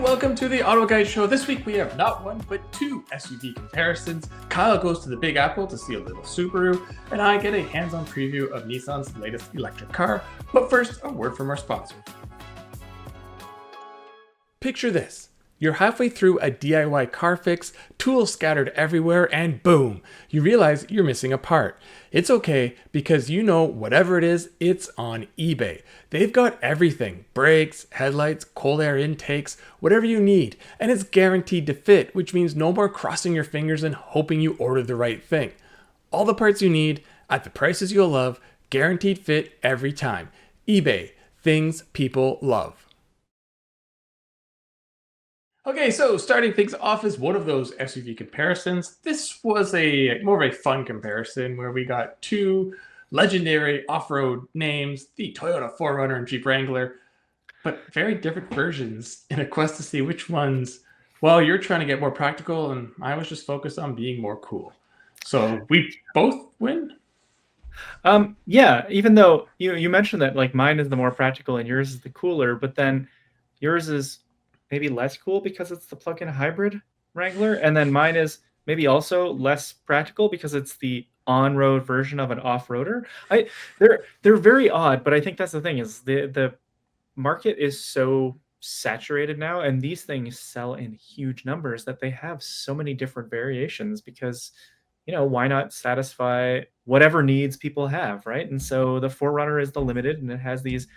welcome to the Auto Guide Show. This week we have not one, but two SUV comparisons. Kyle goes to the Big Apple to see a little Subaru, and I get a hands-on preview of Nissan's latest electric car. But first, a word from our sponsor. Picture this. You're halfway through a DIY car fix, tools scattered everywhere, and boom, you realize you're missing a part. It's okay, because you know whatever it is, it's on eBay. They've got everything: brakes, headlights, cold air intakes, whatever you need, and it's guaranteed to fit, which means no more crossing your fingers and hoping you ordered the right thing. All the parts you need, at the prices you'll love, guaranteed fit every time. eBay, things people love. Okay, so starting things off is one of those SUV comparisons. This was more of a fun comparison where we got two legendary off-road names, the Toyota 4Runner and Jeep Wrangler, but very different versions in a quest to see which ones, well, you're trying to get more practical and I was just focused on being more cool. So we both win? Yeah, even though you mentioned that like mine is the more practical and yours is the cooler, but then yours is maybe less cool because it's the plug-in hybrid Wrangler, and then mine is maybe also less practical because it's the on-road version of an off-roader. They're very odd, but I think that's the thing is the market is so saturated now, and these things sell in huge numbers that they have so many different variations because, why not satisfy whatever needs people have, right? And so the 4Runner is the limited, and it has these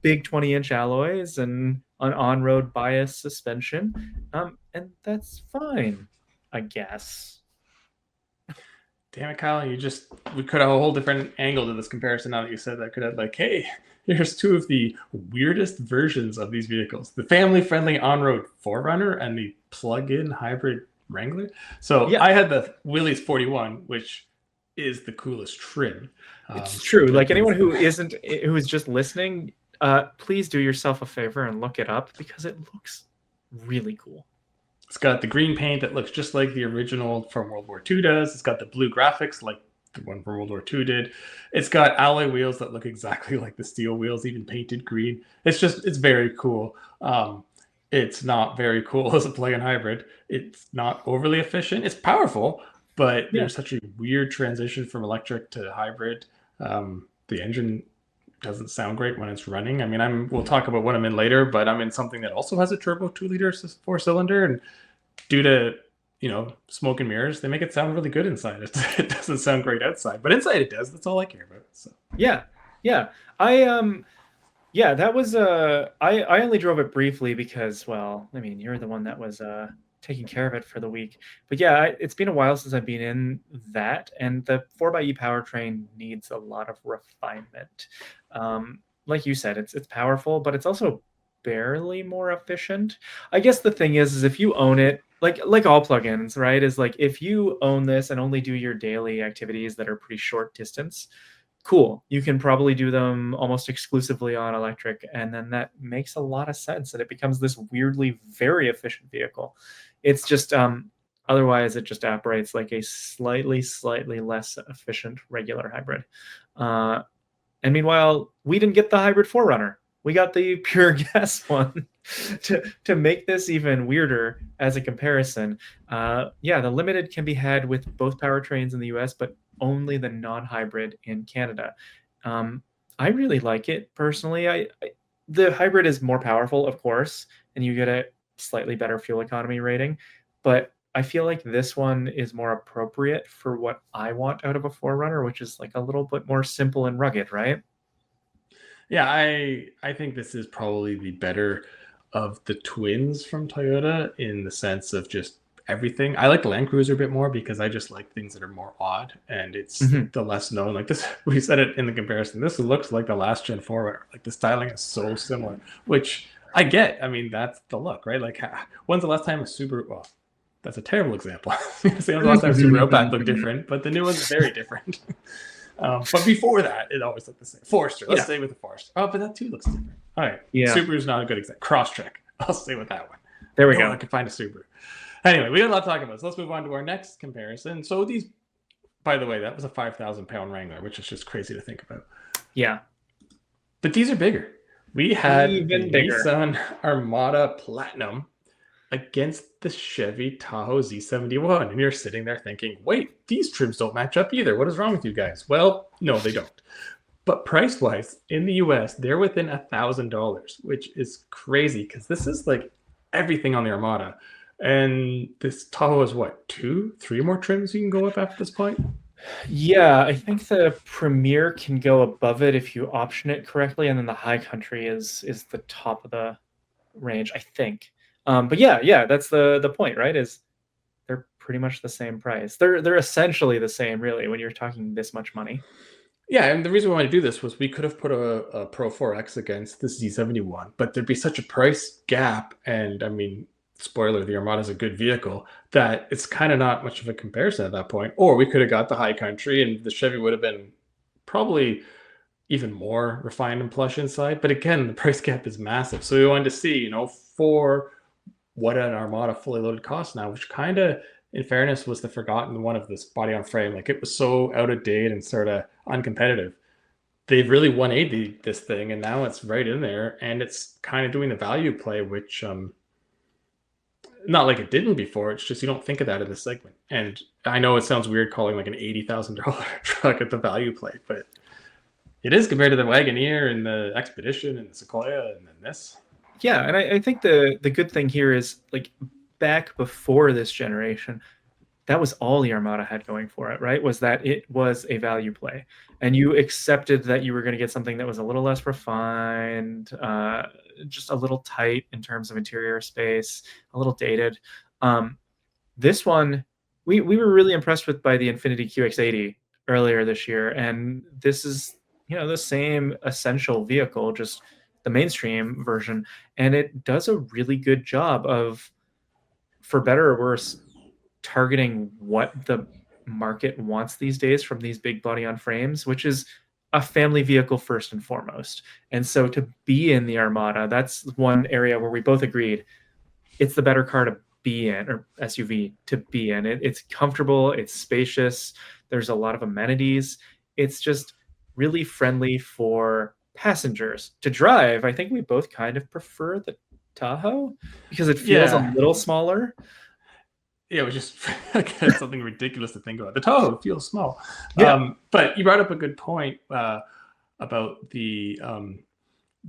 big 20-inch alloys and an on-road bias suspension, and that's fine, I guess. Damn it, Kyle! We could have a whole different angle to this comparison. Now that you said that, could have like, hey, here's two of the weirdest versions of these vehicles: the family-friendly on-road 4Runner and the plug-in hybrid Wrangler. So yeah. I had the Willys 41, which is the coolest trim. It's true. Like anyone who is just listening, please do yourself a favor and look it up because it looks really cool. It's got the green paint that looks just like the original from World War II does. It's got the blue graphics like the one from World War II did. It's got alloy wheels that look exactly like the steel wheels, even painted green. It's very cool. It's not very cool as a plug-in hybrid. It's not overly efficient. It's powerful, but there's such a weird transition from electric to hybrid. The engine doesn't sound great when it's running. I mean, we'll talk about what I'm in later, but I'm in something that also has a turbo 2-liter 4-cylinder, and due to smoke and mirrors, they make it sound really good inside. It doesn't sound great outside, but inside it does. That's all I care about. So yeah. That was I only drove it briefly because, well, I mean, you're the one that was taking care of it for the week. But yeah, it's been a while since I've been in that, and the 4xe powertrain needs a lot of refinement. Like you said, it's powerful, but it's also barely more efficient. I guess the thing is if you own it, like all plugins, right, is like if you own this and only do your daily activities that are pretty short distance, cool, you can probably do them almost exclusively on electric, and then that makes a lot of sense, and it becomes this weirdly very efficient vehicle. It's just otherwise it just operates like a slightly less efficient regular hybrid. And meanwhile, we didn't get the hybrid 4Runner. We got the pure gas one to make this even weirder as a comparison. The limited can be had with both powertrains in the US, but only the non-hybrid in Canada. I really like it personally. The hybrid is more powerful, of course, and you get a slightly better fuel economy rating, but I feel like this one is more appropriate for what I want out of a 4Runner, which is like a little bit more simple and rugged, right? Yeah, I think this is probably the better of the twins from Toyota in the sense of just everything. I like the Land Cruiser a bit more because I just like things that are more odd, and it's the less known. Like this, we said it in the comparison. This looks like the last gen 4Runner. Like the styling is so similar, which I get. I mean, that's the look, right? Like, when's the last time a Subaru? Well, that's a terrible example. When's the last time a Subaru Outback looked different? But the new one's very different. But before that, it always looked the same. Forester. Let's stay with the Forester. Oh, but that too looks different. All right. Yeah. Subaru's not a good example. Crosstrek. I'll stay with that one. There we go. I can find a Subaru. Anyway, we got a lot to talk about. So let's move on to our next comparison. So these, by the way, that was a 5,000-pound Wrangler, which is just crazy to think about. Yeah. But these are bigger. We had the Nissan Armada Platinum, against the Chevy Tahoe Z71. And you're sitting there thinking, wait, these trims don't match up either. What is wrong with you guys? Well, no, they don't. But price wise, in the US, they're within $1,000, which is crazy because this is like everything on the Armada. And this Tahoe is what, two, three more trims you can go up after this point? Yeah, I think the Premier can go above it if you option it correctly, and then the High Country is the top of the range, I think. But yeah, that's the point, right? Is they're pretty much the same price. They're essentially the same, really, when you're talking this much money. Yeah, and the reason we wanted to do this was we could have put a Pro 4X against the Z71, but there'd be such a price gap. And I mean, spoiler, the Armada is a good vehicle that it's kind of not much of a comparison at that point. Or we could have got the High Country and the Chevy would have been probably even more refined and plush inside. But again, the price gap is massive. So we wanted to see, for what an Armada fully loaded costs now, which kind of, in fairness, was the forgotten one of this body on frame. Like it was so out of date and sort of uncompetitive. They've really 180 this thing, and now it's right in there, and it's kind of doing the value play, which not like it didn't before. It's just you don't think of that in this segment. And I know it sounds weird calling like an $80,000 truck at the value play, but it is compared to the Wagoneer and the Expedition and the Sequoia and then this. Yeah, and I think the good thing here is like back before this generation, that was all the Armada had going for it, right? Was that it was a value play, and you accepted that you were going to get something that was a little less refined, just a little tight in terms of interior space, a little dated. This one, we were really impressed with by the Infiniti QX80 earlier this year, and this is the same essential vehicle, just the mainstream version, and it does a really good job of, for better or worse, targeting what the market wants these days from these big body on frames, which is a family vehicle first and foremost. And so to be in the Armada, that's one area where we both agreed it's the better car to be in, or SUV to be in. It's comfortable, it's spacious, there's a lot of amenities. It's just really friendly for passengers to drive. I think we both kind of prefer the Tahoe because it feels a little smaller. Yeah, it was just something ridiculous to think about. The Tahoe feels small. Yeah. But you brought up a good point about the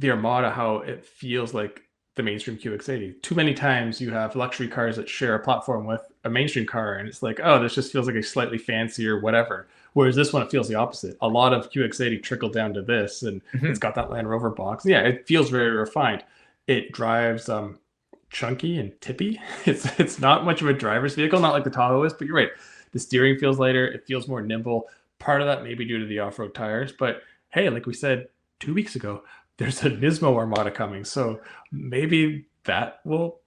Armada, how it feels like the mainstream QX80. Too many times you have luxury cars that share a platform with a mainstream car, and it's like, oh, this just feels like a slightly fancier whatever. Whereas this one, it feels the opposite. A lot of QX80 trickled down to this, and it's got that Land Rover box. Yeah, it feels very refined. It drives chunky and tippy. It's not much of a driver's vehicle, not like the Tahoe is, but you're right. The steering feels lighter. It feels more nimble. Part of that may be due to the off-road tires, but hey, like we said 2 weeks ago, there's a Nismo Armada coming, so maybe that will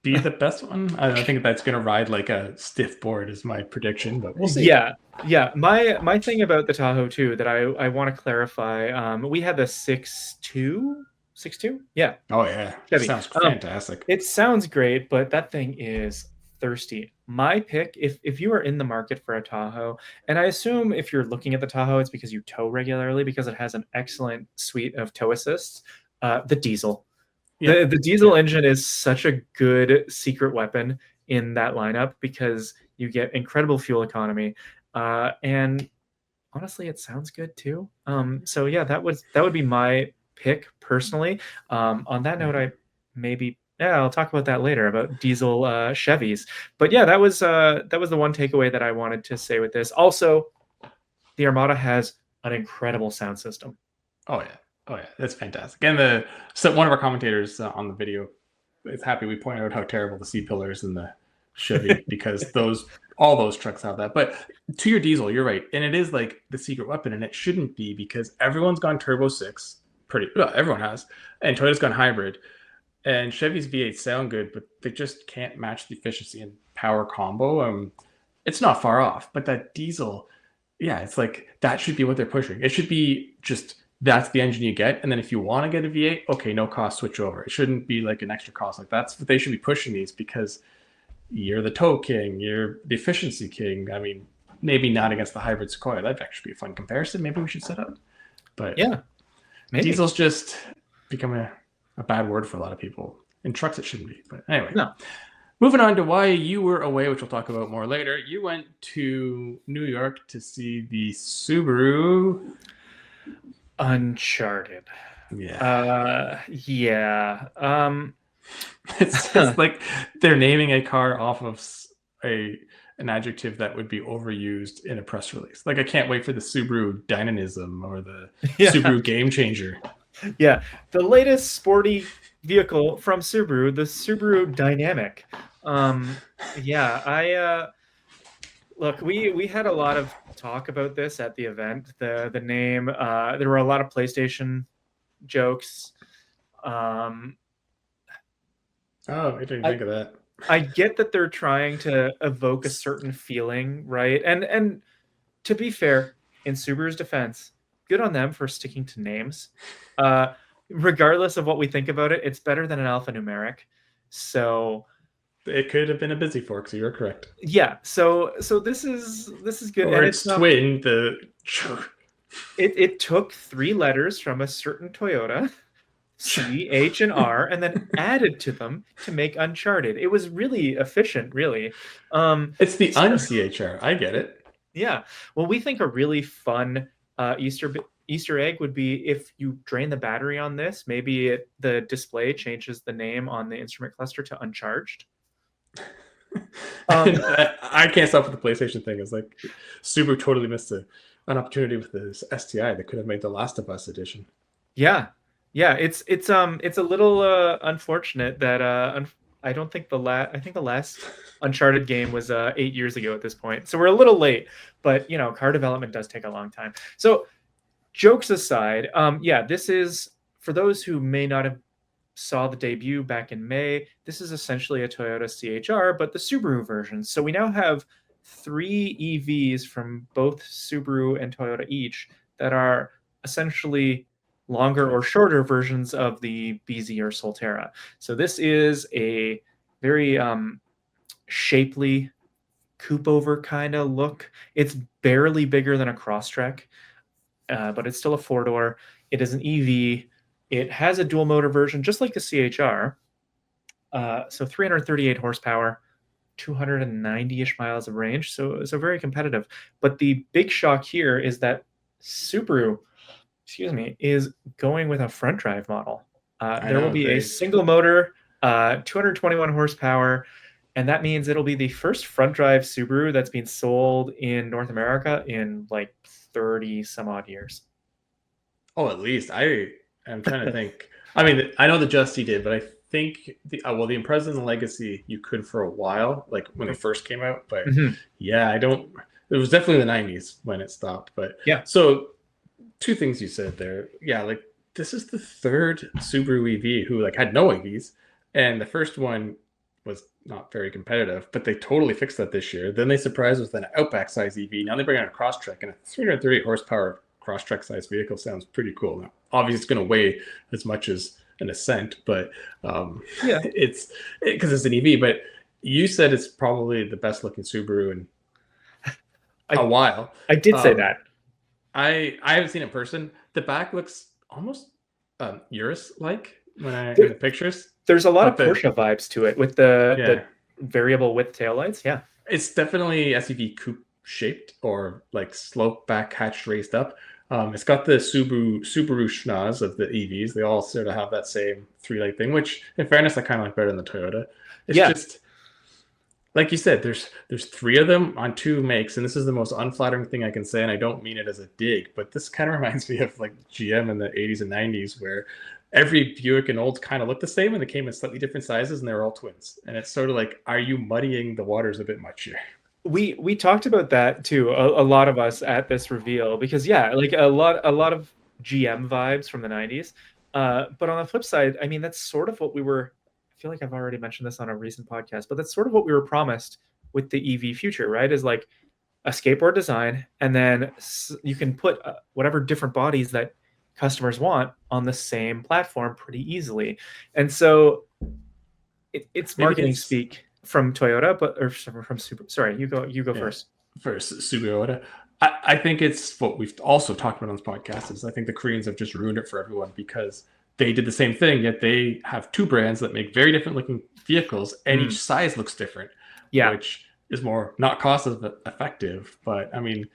be the best one. I think that's going to ride like a stiff board is my prediction, but we'll see. Yeah. My thing about the Tahoe too that I want to clarify. We had the 6.2. 6.2? Yeah. Oh yeah. Chevy. Sounds fantastic. It sounds great, but that thing is thirsty. My pick, if you are in the market for a Tahoe, and I assume if you're looking at the Tahoe, it's because you tow regularly because it has an excellent suite of tow assists. The diesel. Yeah. The diesel engine is such a good secret weapon in that lineup because you get incredible fuel economy. And honestly, it sounds good too. So yeah, that would be my pick personally. On that note, I'll talk about that later about diesel Chevys. But yeah, that was the one takeaway that I wanted to say with this. Also, the Armada has an incredible sound system. Oh yeah, that's fantastic. And one of our commentators on the video is happy we point out how terrible the C-pillars in the Chevy because all those trucks have that. But to your diesel, you're right, and it is like the secret weapon, and it shouldn't be because everyone's gone turbo 6. Everyone has, and Toyota's gone hybrid, and Chevy's V8 sound good, but they just can't match the efficiency and power combo. It's not far off, but that diesel, yeah, it's like that should be what they're pushing. It should be just that's the engine you get, and then if you want to get a V8, okay, no cost, switch over. It shouldn't be like an extra cost. Like that's what they should be pushing these because you're the tow king, you're the efficiency king. I mean, maybe not against the hybrid Sequoia. That'd actually be a fun comparison. Maybe we should set up, but yeah. Maybe. Diesel's just become a bad word for a lot of people. In trucks, it shouldn't be. But anyway. No. Moving on to why you were away, which we'll talk about more later. You went to New York to see the Subaru. Uncharted. Yeah. Yeah. It's just like they're naming a car off of a an adjective that would be overused in a press release. Like I can't wait for the Subaru Dynamism or the Yeah. Subaru Game Changer. Yeah. The latest sporty vehicle from Subaru, the Subaru Dynamic. Yeah, look, we had a lot of talk about this at the event. The name, there were a lot of PlayStation jokes. Um, Oh, I didn't I think of that. I get that they're trying to evoke a certain feeling, right? And to be fair, in Subaru's defense, good on them for sticking to names. Uh, Regardless of what we think about it, it's better than an alphanumeric. So It could have been a busy fork, so you're correct. yeah, so this is good, Or and its twin, the it took 3 letters from a certain Toyota, C, H, and R, and then added to them to make Uncharted. It was really efficient, really. it's the So, unchr. I get it. yeah. Well, we think a really fun Easter egg would be if you drain the battery on this, maybe the display changes the name on the instrument cluster to uncharged. Um, I can't stop with the PlayStation thing. It's like Subaru totally missed an opportunity with this STI that could have made the Last of Us edition. yeah, yeah. It's a little unfortunate that I don't think I think the last Uncharted game was 8 years ago at this point, so we're a little late. But car development does take a long time. So jokes aside, yeah, this is for those who may not have saw the debut back in May. This is essentially a Toyota CHR, but the Subaru version. So we now have 3 EVs from both Subaru and Toyota each that are essentially longer or shorter versions of the BZ or Solterra. So this is a very shapely coupe over kind of look. It's barely bigger than a Crosstrek, but it's still a 4-door. It is an EV. It has a dual motor version, just like the CHR. So 338 horsepower, 290-ish miles of range. So very competitive. But the big shock here is that Subaru, is going with a front drive model. There will be a single motor, 221 horsepower, and that means it'll be the first front drive Subaru that's been sold in North America in like 30 some odd years. Oh, at least I'm trying to think. I mean, I know the Justy did, but I think the Impreza and the Legacy you could for a while, like when they first came out. But yeah, I don't. It was definitely the '90s when it stopped. But yeah, so two things you said there. Yeah, like this is the third Subaru EV who like had no EVs, and the first one was not very competitive, but they totally fixed that this year. Then they surprised with an Outback size EV. Now they bring out a Crosstrek, and a 338 horsepower Crosstrek size vehicle sounds pretty cool. Now, obviously, it's going to weigh as much as an Ascent, but yeah, it's because it's an EV. But you said it's probably the best looking Subaru in a while. I did say that. I haven't seen it in person. The back looks almost Urus like in the pictures. There's a lot of Porsche vibes to it with the variable width taillights. Yeah, it's definitely SUV coupe shaped or like slope back hatch raised up. It's got the Subaru schnoz of the EVs. They all sort of have that same 3-light thing, which in fairness I kind of like better than the Toyota. It's just like you said, there's 3 of them on 2 makes, and this is the most unflattering thing I can say, and I don't mean it as a dig, but this kind of reminds me of like GM in the 80s and 90s where every Buick and Olds kind of looked the same and they came in slightly different sizes and they were all twins. And it's sort of like, are you muddying the waters a bit much here? We talked about that too, a lot of us at this reveal, because like a lot of GM vibes from the 90s. But on the flip side, I mean, that's sort of what I feel like I've already mentioned this on a recent podcast, but that's sort of what we were promised with the EV future, right? Is like a skateboard design, and then you can put whatever different bodies that customers want on the same platform pretty easily. And so it's marketing speak from Toyota, or from Super. Sorry, you go first. First, Subaru. I think it's what we've also talked about on this podcast is I think the Koreans have just ruined it for everyone because they did the same thing, yet they have two brands that make very different looking vehicles, and each size looks different, which is more not cost effective. But I mean,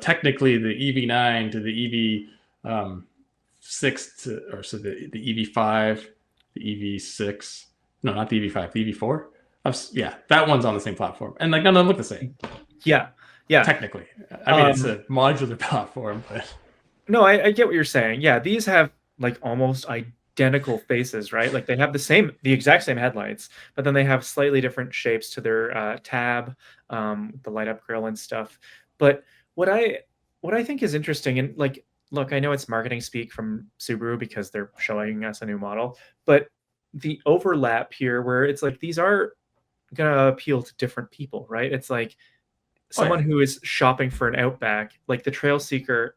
technically the EV9 to the EV6 the EV5, the EV6, no, not the EV5, the EV4. That one's on the same platform, and like none of them look the same. Yeah. Technically, I mean, it's a modular platform, but no, I get what you're saying. Yeah, these have like almost identical faces, right? Like they have the exact same headlights, but then they have slightly different shapes to their tab, the light up grill and stuff. But what I think is interesting, and like, look, I know it's marketing speak from Subaru because they're showing us a new model, but the overlap here where it's like these are gonna appeal to different people, right? It's like someone who is shopping for an Outback, like the Trail Seeker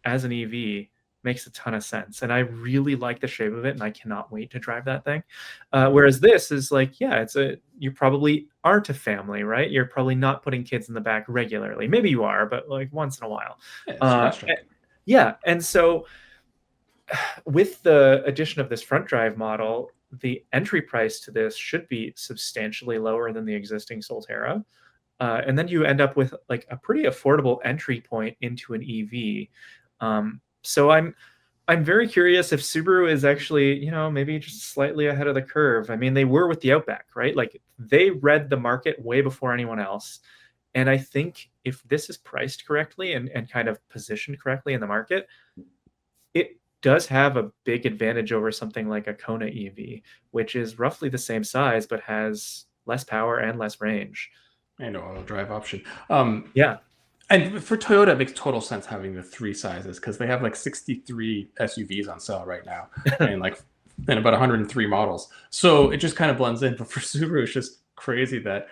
as an EV makes a ton of sense, and I really like the shape of it, and I cannot wait to drive that thing. Whereas this is like, you probably aren't a family, right? You're probably not putting kids in the back regularly. Maybe you are, but like once in a while. And so with the addition of this front drive model, the entry price to this should be substantially lower than the existing Solterra. And then you end up with like a pretty affordable entry point into an EV. So I'm very curious if Subaru is actually, maybe just slightly ahead of the curve. I mean, they were with the Outback, right? Like they read the market way before anyone else. And I think if this is priced correctly and kind of positioned correctly in the market, it does have a big advantage over something like a Kona EV, which is roughly the same size, but has less power and less range. And auto drive option. And for Toyota, it makes total sense having the three sizes because they have like 63 SUVs on sale right now and about 103 models. So it just kind of blends in. But for Subaru, it's just crazy that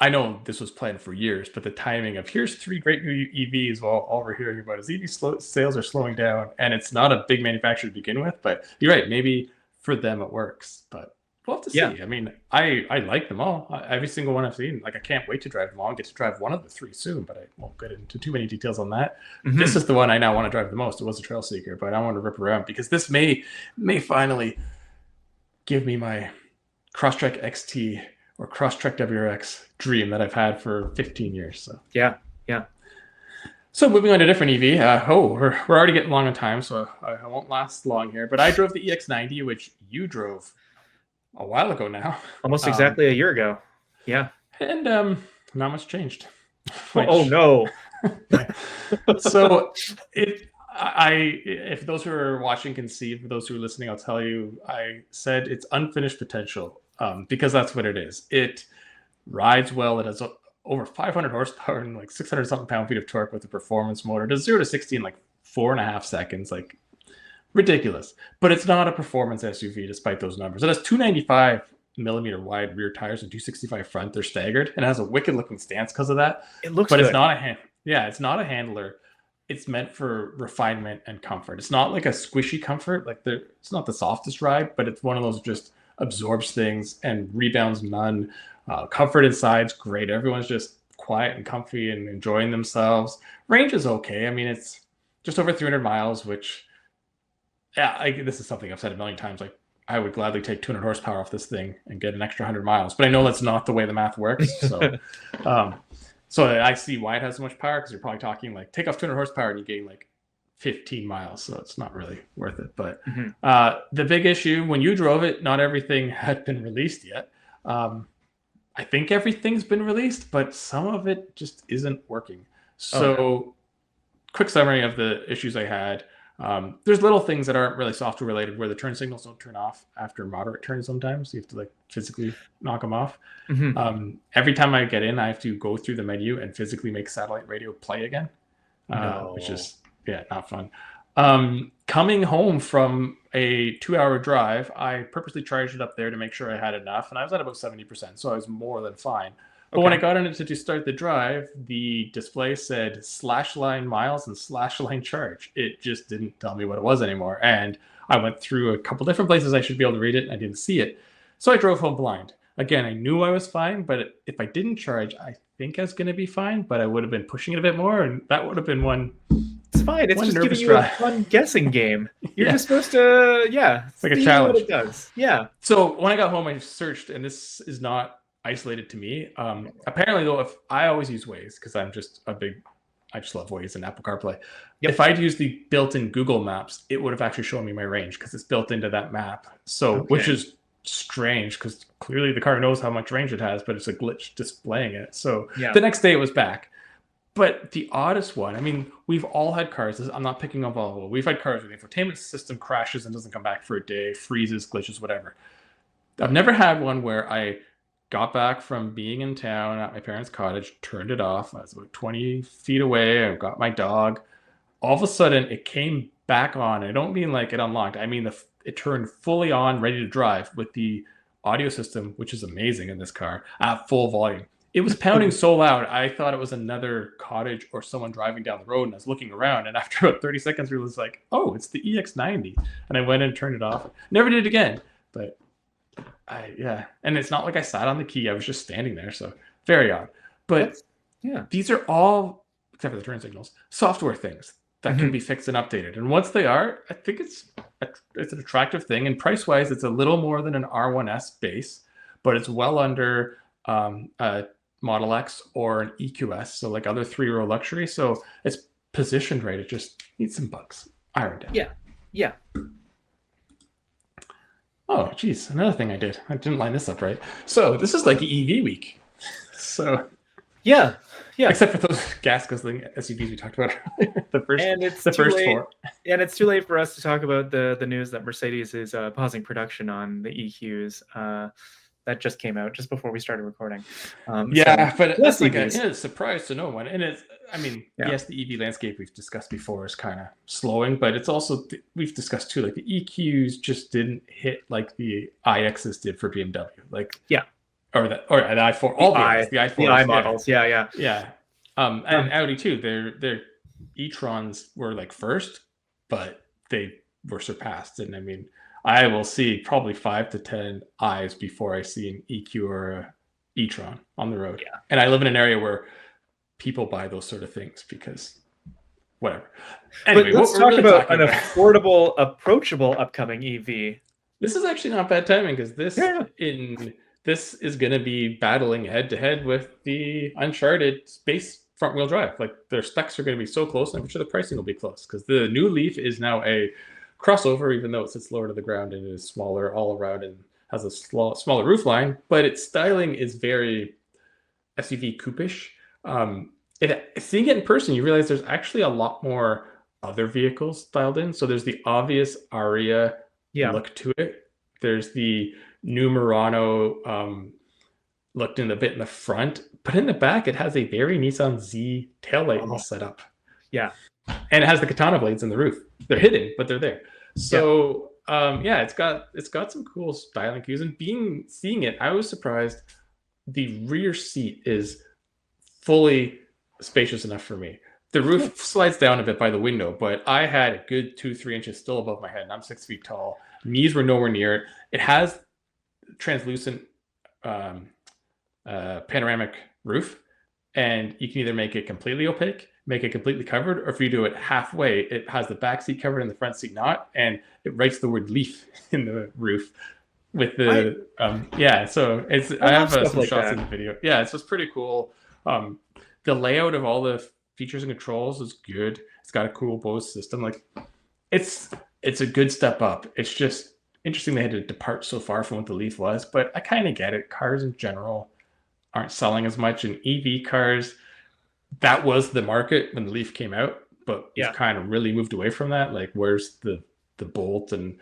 I know this was planned for years, but the timing of here's three great new EVs while all we're hearing about is EV sales are slowing down, and it's not a big manufacturer to begin with. But you're right, maybe for them it works, but we'll have to see. I mean, I like them all. Every single one I've seen, like I can't wait to drive them all. I get to drive one of the three soon, but I won't get into too many details on that. This is the one I now want to drive the most. It was a Trail Seeker, but I want to rip around because this may finally give me my Crosstrek XT or Crosstrek WRX dream that I've had for 15 years. So So moving on to a different EV. We're already getting long on time, so I won't last long here. But I drove the EX90, which you drove a while ago now. Almost exactly a year ago. Yeah. And not much changed. Oh no. So if those who are watching can see, for those who are listening, I'll tell you, I said it's unfinished potential because that's what it is. It rides well. It has over 500 horsepower and like 600 something pound-feet of torque with a performance motor. It does 0 to 60 in like 4.5 seconds. Like ridiculous. But it's not a performance SUV despite those numbers. It has 295 millimeter wide rear tires and 265 front. They're staggered and it has a wicked looking stance because of that. It looks but good. It's not it's not a handler. It's meant for refinement and comfort. It's not like a squishy comfort. Like it's not the softest ride, but it's one of those just absorbs things and rebounds none. Comfort inside's great. Everyone's just quiet and comfy and enjoying themselves. Range is okay. I mean, it's just over 300 miles, which, this is something I've said a million times. Like, I would gladly take 200 horsepower off this thing and get an extra 100 miles. But I know that's not the way the math works. So, so I see why it has so much power because you're probably talking like take off 200 horsepower and you gain like 15 miles. So it's not really worth it. But the big issue when you drove it, not everything had been released yet. I think everything's been released, but some of it just isn't working. So quick summary of the issues I had. There's little things that aren't really software related where the turn signals don't turn off after moderate turns sometimes. You have to like physically knock them off. Every time I get in, I have to go through the menu and physically make satellite radio play again, which is not fun. Coming home from a 2-hour drive, I purposely charged it up there to make sure I had enough, and I was at about 70%, so I was more than fine. But when I got in it to start the drive, the display said /line miles and /line charge. It just didn't tell me what it was anymore. And I went through a couple different places I should be able to read it, and I didn't see it. So I drove home blind. Again, I knew I was fine, but if I didn't charge, I think I was going to be fine, but I would have been pushing it a bit more, and that would have been one. It's fine. It's just giving you a fun guessing game. You're Yeah, just supposed to, it's like a see what challenge. it does. Yeah. So when I got home, I searched, and this is not isolated to me. Apparently, though, if I always use Waze because I just love Waze and Apple CarPlay. Yep. If I'd used the built-in Google Maps, it would have actually shown me my range because it's built into that map. So, which Okay. is strange because clearly the car knows how much range it has, but it's a glitch displaying it. So Yeah. the next day it was back. But the oddest one, I mean, we've all had cars. I'm not picking on Volvo. We've had cars where the infotainment system crashes and doesn't come back for a day, freezes, glitches, whatever. I've never had one where I got back from being in town at my parents' cottage, turned it off. I was about 20 feet away. I got my dog. All of a sudden, it came back on. I don't mean like it unlocked. I mean it turned fully on, ready to drive with the audio system, which is amazing in this car, at full volume. It was pounding so loud, I thought it was another cottage or someone driving down the road. And I was looking around, and after about 30 seconds, we was like, "Oh, it's the EX90," and I went and turned it off. Never did it again, but yeah, and it's not like I sat on the key. I was just standing there, so very odd. But Yeah. these are all, except for the turn signals, software things that can be fixed and updated. And once they are, I think it's an attractive thing. And price wise, it's a little more than an R1S base, but it's well under a Model X or an EQS, so like other 3-row luxury. So it's positioned right. It just needs some bugs ironed out. Yeah. Yeah. Oh, geez, another thing I did. I didn't line this up right. So this is like EV week. So Yeah. Yeah. except for those gas guzzling SUVs we talked about earlier. The first late, four. And it's too late for us to talk about the news that Mercedes is pausing production on the EQs. That just came out just before we started recording. Yeah, but that's like EVs. a surprise to no one. And it's, I mean, yes, the EV landscape we've discussed before is kind of slowing, but it's also, we've discussed too, like the EQs just didn't hit like the iXs did for BMW. Like, yeah. Or the i4, all the i4s, the i models, yeah. And Audi too. Their e-trons were like first, but they were surpassed. And I mean, I will see probably 5 to 10 eyes before I see an EQ or a e-tron on the road. Yeah. And I live in an area where people buy those sort of things because whatever. Anyway, but let's talk really about an affordable, approachable upcoming EV. This is actually not bad timing because this is going to be battling head to head with the Uncharted space front wheel drive. Like their specs are going to be so close, and I'm sure the pricing will be close because the new Leaf is now a crossover, even though it sits lower to the ground and is smaller all around and has a smaller roof line, but its styling is very SUV coupe-ish. Seeing it in person, you realize there's actually a lot more other vehicles styled in. So there's the obvious Aria look to it. There's the new Murano looked in a bit in the front, but in the back it has a very Nissan Z taillight setup. Yeah. And it has the katana blades in the roof. They're hidden, but they're there. So it's got some cool styling cues. And seeing it, I was surprised. The rear seat is fully spacious enough for me. The roof slides down a bit by the window, but I had a good 2-3 inches still above my head, and I'm 6 feet tall. Knees were nowhere near it. It has translucent panoramic roof, and you can either make it completely opaque, make it completely covered, or if you do it halfway, it has the back seat covered and the front seat not, and it writes the word Leaf in the roof with the so it's I have some like shots in the video. Yeah, it's just pretty cool. The layout of all the features and controls is good. It's got a cool Bose system. Like it's a good step up. It's just interesting they had to depart so far from what the Leaf was, but I kind of get it. Cars in general aren't selling as much, and EV cars, that was the market when the Leaf came out, but we've kind of really moved away from that. Like where's the Bolt and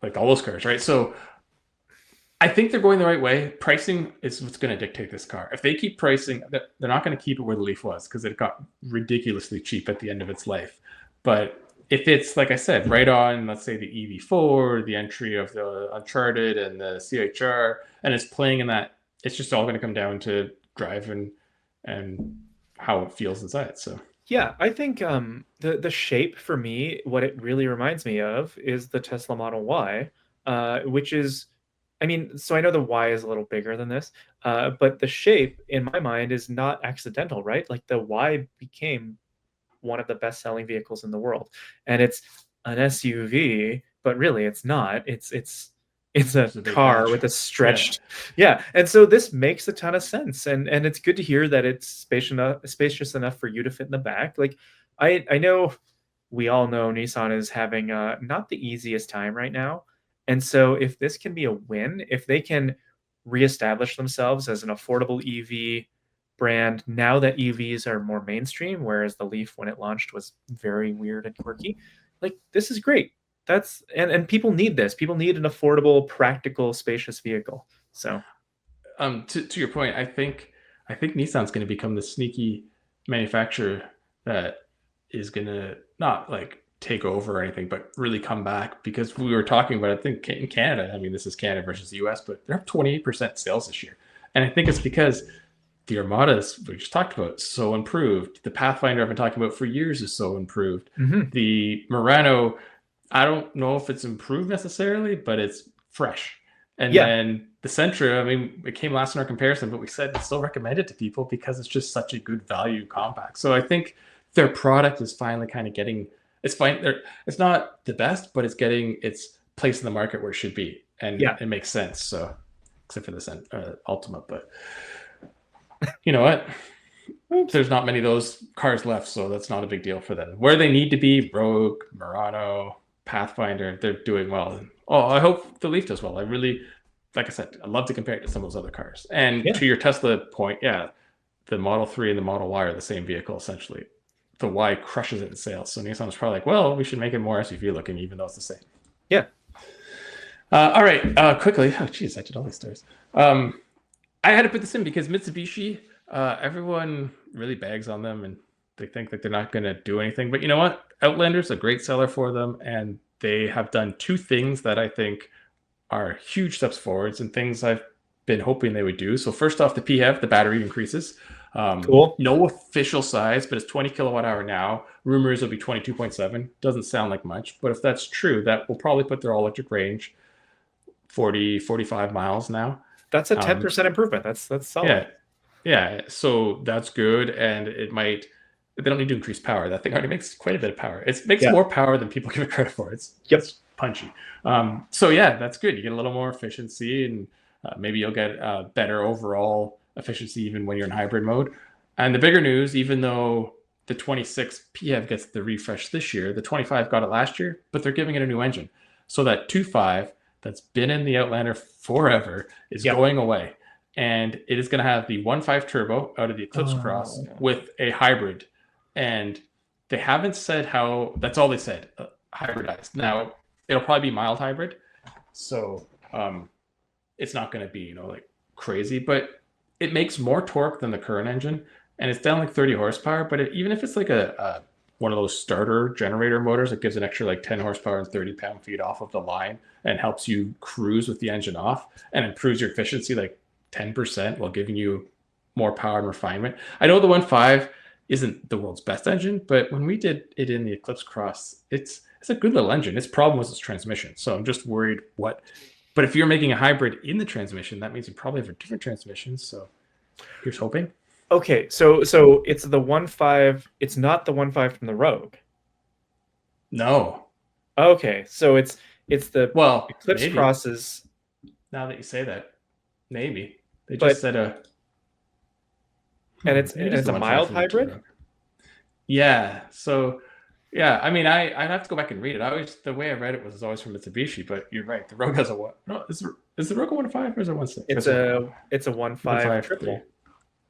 like all those cars, right? So I think they're going the right way. Pricing is what's going to dictate this car. If they keep pricing, they're not going to keep it where the Leaf was because it got ridiculously cheap at the end of its life. But if it's, like I said, right on, let's say the EV4, the entry of the Uncharted and the CHR, and it's playing in that, it's just all going to come down to drive and how it feels inside. So yeah, I think the shape for me, what it really reminds me of is the Tesla Model Y, which is, I mean, so I know the Y is a little bigger than this, but the shape in my mind is not accidental, right? Like the Y became one of the best-selling vehicles in the world, and it's an SUV, but really it's not. It's a It's a big car hatch. with a Yeah. stretched, yeah. And so this makes a ton of sense, and it's good to hear that it's spacious enough for you to fit in the back. Like, I know we all know Nissan is having not the easiest time right now, and so if this can be a win, if they can reestablish themselves as an affordable EV brand now that EVs are more mainstream, whereas the Leaf when it launched was very weird and quirky. Like, this is great. That's and people need this. People need an affordable, practical, spacious vehicle. So To your point, I think Nissan's going to become the sneaky manufacturer that is going to not like take over or anything, but really come back, because we were talking about, I think in Canada, I mean, this is Canada versus the US, but they're up 28% sales this year. And I think it's because the Armadas we just talked about so improved. The Pathfinder I've been talking about for years is so improved. mhm. The Murano, I don't know if it's improved necessarily, but it's fresh. And Yeah, then the Sentra, I mean, it came last in our comparison, but we said we still recommend it to people because it's just such a good value compact. So I think their product is finally kind of getting, it's fine. It's not the best, but it's getting its place in the market where it should be. And yeah. it makes sense. So, except for the Ultima, but you know what? Oops. There's not many of those cars left, so that's not a big deal for them. Where they need to be, Rogue, Murano, Pathfinder, they're doing well. Oh, I hope the Leaf does well. I really, like I said, I love to compare it to some of those other cars. And Yeah, to your Tesla point, yeah, the Model 3 and the Model Y are the same vehicle essentially. The Y crushes it in sales. So Nissan was probably like, well, we should make it more SUV looking, even though it's the same. yeah. All right, quickly. Oh, geez, I did all these stars. I had to put this in because Mitsubishi, everyone really bags on them and they think that they're not going to do anything. But you know what? Outlander's a great seller for them, and they have done two things that I think are huge steps forwards and things I've been hoping they would do. So first off, the PHEV, the battery increases. Cool. No official size, but it's 20 kilowatt hour now. Rumors will be 22.7. Doesn't sound like much, but if that's true, that will probably put their all electric range 40, 45 miles now. That's a Um, 10% improvement. That's solid. yeah, yeah. So that's good, and it might. They don't need to increase power. That thing already makes quite a bit of power. It makes Yeah. more power than people give it credit for. Yep. It's punchy. So yeah, that's good. You get a little more efficiency, and maybe you'll get better overall efficiency even when you're in hybrid mode. And the bigger news, even though the 26 PHEV gets the refresh this year, the 25 got it last year, but they're giving it a new engine. So that 2.5 that's been in the Outlander forever is Yep. going away. And it is going to have the 1.5 turbo out of the Eclipse Cross Oh. with a hybrid. And they haven't said how, that's all they said, hybridized. Now, it'll probably be mild hybrid. So it's not going to be, like crazy, but it makes more torque than the current engine. And it's down like 30 horsepower. But even if it's like a one of those starter generator motors that gives an extra like 10 horsepower and 30 pound-feet off of the line and helps you cruise with the engine off and improves your efficiency like 10% while giving you more power and refinement. I know the 1.5 isn't the world's best engine, but when we did it in the Eclipse Cross, it's a good little engine. Its problem was its transmission. So I'm just worried what. But if you're making a hybrid in the transmission, that means you probably have a different transmission. So here's hoping. Okay, so it's the 1.5. It's not the 1.5 from the Rogue. No. Okay, so it's the Well, Eclipse maybe. Crosses, Now that you say that, maybe they just but said a. and it's Maybe and it is it's the a 1.5 mild from the hybrid. Rogue. Yeah. So, yeah. I mean, I'd have to go back and read it. The way I read it was always from Mitsubishi, but you're right. The Rogue has a what? No, is the Rogue a 1.5 or is it 1.6? It's a 1.5 1.5. triple.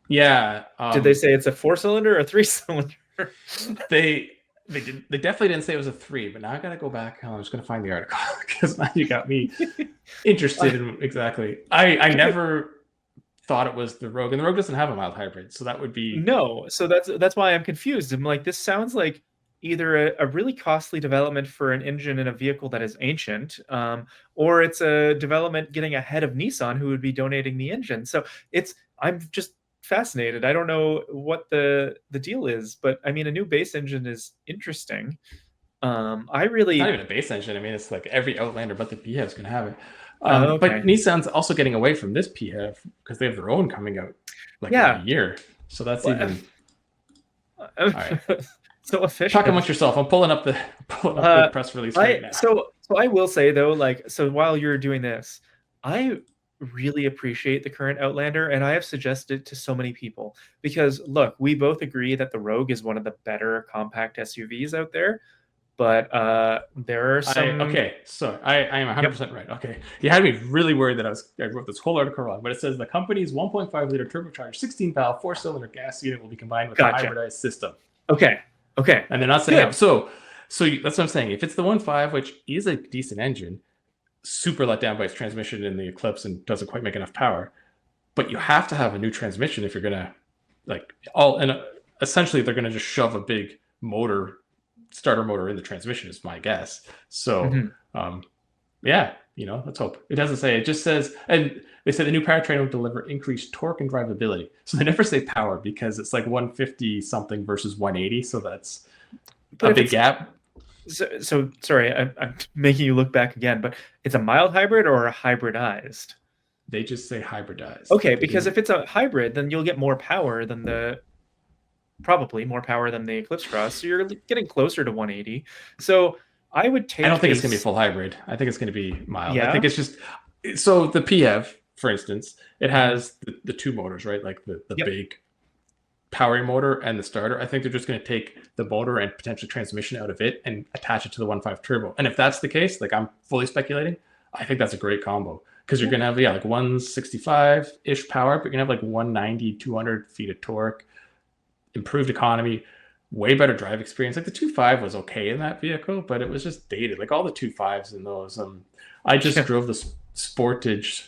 Yeah. Did they say it's a 4-cylinder or 3-cylinder? They they definitely didn't say it was a 3, but now I gotta go back. I'm just gonna find the article because now you got me interested in exactly. I never thought it was the Rogue, and the Rogue doesn't have a mild hybrid, so that would be. No, so that's why I'm confused. I'm like, this sounds like either a really costly development for an engine in a vehicle that is ancient, or it's a development getting ahead of Nissan, who would be donating the engine. So I'm just fascinated. I don't know what the deal is, but I mean, a new base engine is interesting. I It's not really, even a base engine. I mean, it's like every Outlander but the PHEV is gonna have it. But okay, Nissan's also getting away from this PHEV because they have their own coming out like in a yeah. year. So that's Well, even all right. So Talk amongst efficient. yourself. I'm pulling up the Uh, press release right I now. so I will say though, like, so while you're doing this, I really appreciate the current Outlander, and I have suggested to so many people because look, we both agree that the Rogue is one of the better compact SUVs out there, but there are some. Okay, so I am Yep, 100% right. Okay, you had me really worried that I wrote this whole article wrong, but it says the company's 1.5 liter turbocharged 16 valve 4-cylinder gas unit will be combined with a gotcha. hybridized system, Okay, okay, and they're not saying how. good. That's what I'm saying. If it's the 1.5, which is a decent engine, super let down by its transmission in the Eclipse and doesn't quite make enough power, but you have to have a new transmission if you're gonna essentially they're gonna just shove a big starter motor in the transmission is my guess. So Mhm. yeah, let's hope. It doesn't say, it just says, and they say the new powertrain will deliver increased torque and drivability. So they never say power because it's like 150 something versus 180, so that's But a if big it's gap. so sorry, I'm making you look back again, but it's a mild hybrid or a hybridized? They just say hybridized. Okay, They because didn't. if it's a hybrid, then you'll get more power than probably more power than the Eclipse Cross, so you're getting closer to 180. So I would I don't take think it's going to be full hybrid. I think it's going to be mild. I yeah. think it's just, so the PF, for instance, it Mhm. has the two motors, right? Like the Yep. big powering motor and the starter. I think they're just going to take the motor and potential transmission out of it and attach it to the 1.5 turbo. And if that's the case, like I'm fully speculating, I think that's a great combo because you're Yeah. going to have, like 165 ish power, but you're going to have like 190, 200 feet of torque, improved economy, way better drive experience. Like the 2.5 was okay in that vehicle, but it was just dated. Like all the 2.5s in those. I just Yeah. drove the Sportage,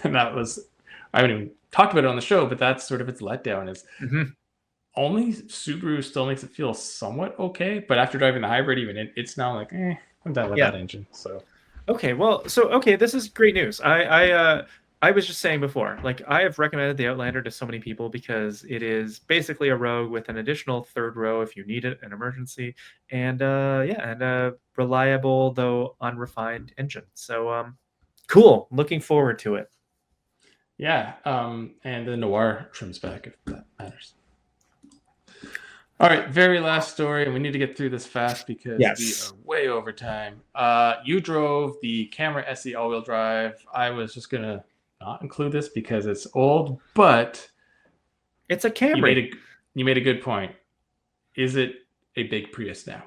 and that was, I haven't even talked about it on the show, but that's sort of its letdown is Mhm. only Subaru still makes it feel somewhat okay, but after driving the hybrid, even it's now like, I'm done with Yeah. that engine. So Okay, well, this is great news. I was just saying before, like I have recommended the Outlander to so many people because it is basically a Rogue with an additional third row if you need it, an emergency, and yeah, and a reliable though unrefined engine. So cool. Looking forward to it. yeah, and the Noir trims back if that matters. All right, very last story, and we need to get through this fast because we Yes. are way over time. You drove the Camry SE all-wheel drive. I was just gonna not include this because it's old, but It's a you Camry. made a you made a good point. Is it a big Prius now?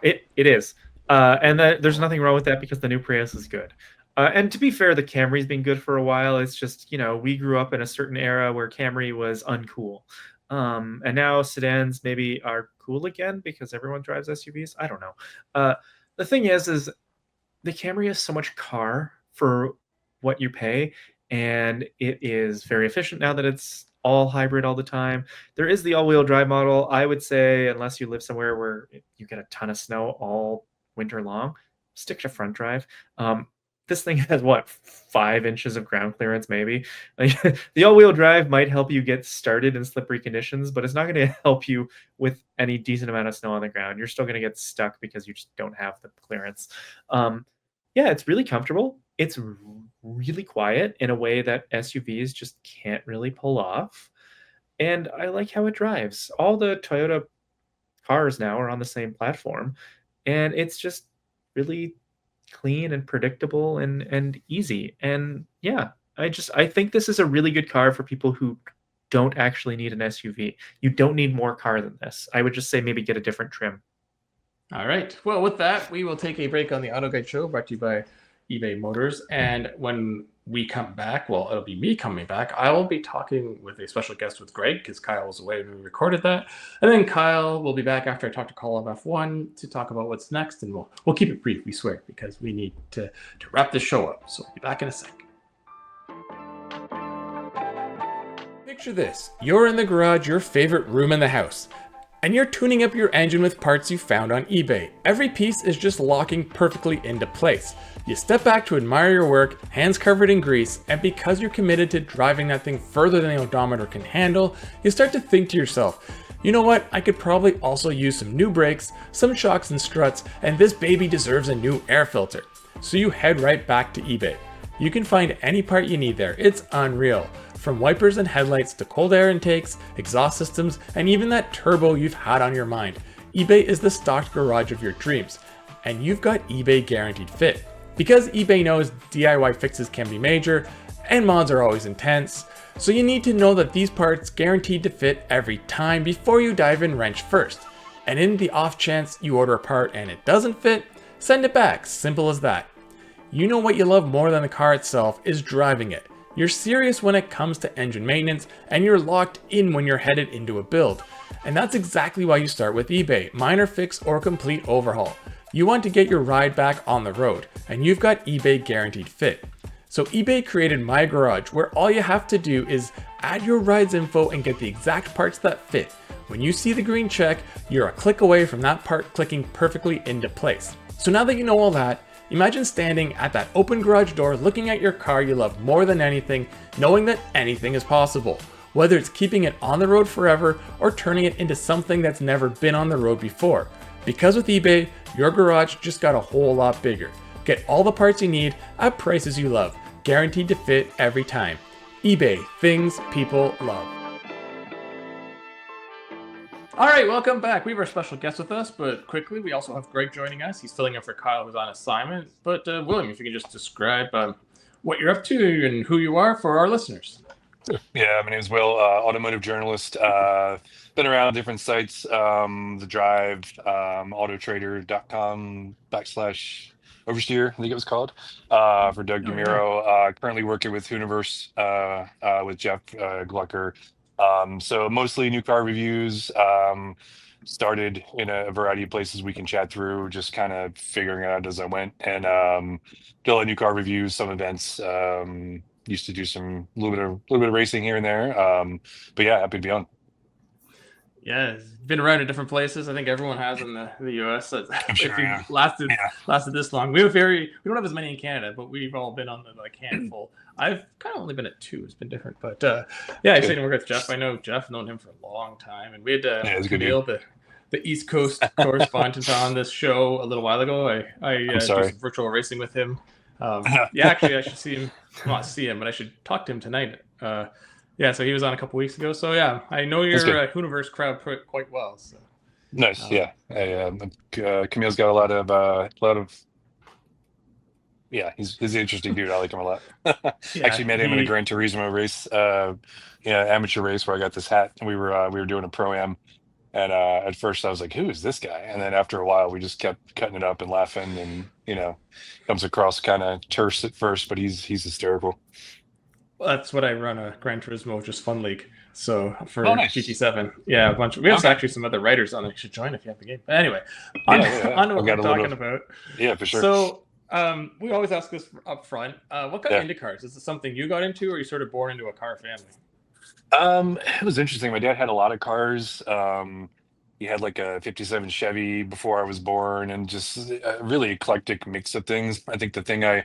It is, and there's nothing wrong with that because the new Prius is good. And to be fair, the Camry's been good for a while. It's just we grew up in a certain era where Camry was uncool, and now sedans maybe are cool again because everyone drives SUVs. I don't know. The thing is the Camry is so much car for what you pay, and it is very efficient now that it's all hybrid all the time. There is the all-wheel drive model. I would say, unless you live somewhere where you get a ton of snow all winter long, stick to front drive. This thing has what, 5 inches of ground clearance, maybe. Like, the all-wheel drive might help you get started in slippery conditions, but it's not going to help you with any decent amount of snow on the ground. You're still going to get stuck because you just don't have the clearance. Yeah, it's really comfortable. It's really quiet in a way that SUVs just can't really pull off. And I like how it drives. All the Toyota cars now are on the same platform, and it's just really clean and predictable and easy. And yeah, I think this is a really good car for people who don't actually need an SUV. You don't need more car than this. I would just say maybe get a different trim. All right. Well, with that, we will take a break on the Auto Guide Show brought to you by eBay Motors. And when we come back, well, it'll be me coming back. I will be talking with a special guest with Greg because Kyle was away when we recorded that. And then Kyle will be back after I talk to Colum F1 to talk about what's next. And we'll keep it brief, we swear, because we need to wrap this show up. So we'll be back in a sec. Picture this. You're in the garage, your favorite room in the house. And you're tuning up your engine with parts you found on eBay. Every piece is just locking perfectly into place. You step back to admire your work, hands covered in grease, and because you're committed to driving that thing further than the odometer can handle, you start to think to yourself, you know what, I could probably also use some new brakes, some shocks and struts, and this baby deserves a new air filter. So you head right back to eBay. You can find any part you need there, it's unreal. From wipers and headlights to cold air intakes, exhaust systems, and even that turbo you've had on your mind, eBay is the stocked garage of your dreams. And you've got eBay Guaranteed Fit. Because eBay knows DIY fixes can be major, and mods are always intense, so you need to know that these parts guaranteed to fit every time before you dive in wrench first. And in the off chance you order a part and it doesn't fit, send it back, simple as that. You know what you love more than the car itself is driving it. You're serious when it comes to engine maintenance, and you're locked in when you're headed into a build. And that's exactly why you start with eBay, minor fix or complete overhaul. You want to get your ride back on the road, and you've got eBay Guaranteed Fit. So eBay created My Garage, where all you have to do is add your ride's info and get the exact parts that fit. When you see the green check, you're a click away from that part clicking perfectly into place. So now that you know all that, imagine standing at that open garage door looking at your car you love more than anything, knowing that anything is possible. Whether it's keeping it on the road forever or turning it into something that's never been on the road before. Because with eBay, your garage just got a whole lot bigger. Get all the parts you need at prices you love, guaranteed to fit every time. eBay, things people love. All right, welcome back. We have our special guest with us, but quickly, we also have Greg joining us. He's filling in for Kyle, who's on assignment. But William, if you can just describe what you're up to and who you are for our listeners. Yeah, my name is Will, automotive journalist. Been around different sites, The Drive, autotrader.com /oversteer, I think it was called, for Doug Gamiro. Currently working with Hooniverse, with Jeff Glucker. So mostly new car reviews. Started in a variety of places we can chat through, just kind of figuring it out as I went. And did a lot of new car reviews, some events. Used to do some little bit of racing here and there. But yeah, happy to be on. Yeah, been around in different places. I think everyone has in the US. I'm If sure, you yeah. lasted this long, we don't have as many in Canada, but we've all been on the handful. I've kind of only been at 2. It's been different, but yeah, I stayed to work with Jeff. I know Jeff, known him for a long time, and we had Camille, the East Coast correspondent, on this show a little while ago. I do some virtual racing with him. Yeah, actually, I should see him. Not see him, but I should talk to him tonight. Yeah, so he was on a couple weeks ago. So yeah, I know your Hooniverse crowd quite well. So. Nice, yeah. Camille's got a lot of. Yeah, he's an interesting dude. I like him a lot. Actually met him in a Gran Turismo race, amateur race where I got this hat, and we were doing a pro-am. And at first I was like, who is this guy? And then after a while, we just kept cutting it up and laughing, and comes across kind of terse at first, but he's hysterical. Well, that's what I run, a Gran Turismo, just Fun League. So for nice. GT7, yeah, a bunch. We have actually some other writers on it. You should join if you have the game. But anyway, on to what we're talking about. Yeah, for sure. So we always ask this up front. What got into cars? Is it something you got into, or are you sort of born into a car family? It was interesting. My dad had a lot of cars. He had like a 57 Chevy before I was born, and just a really eclectic mix of things. I think the thing I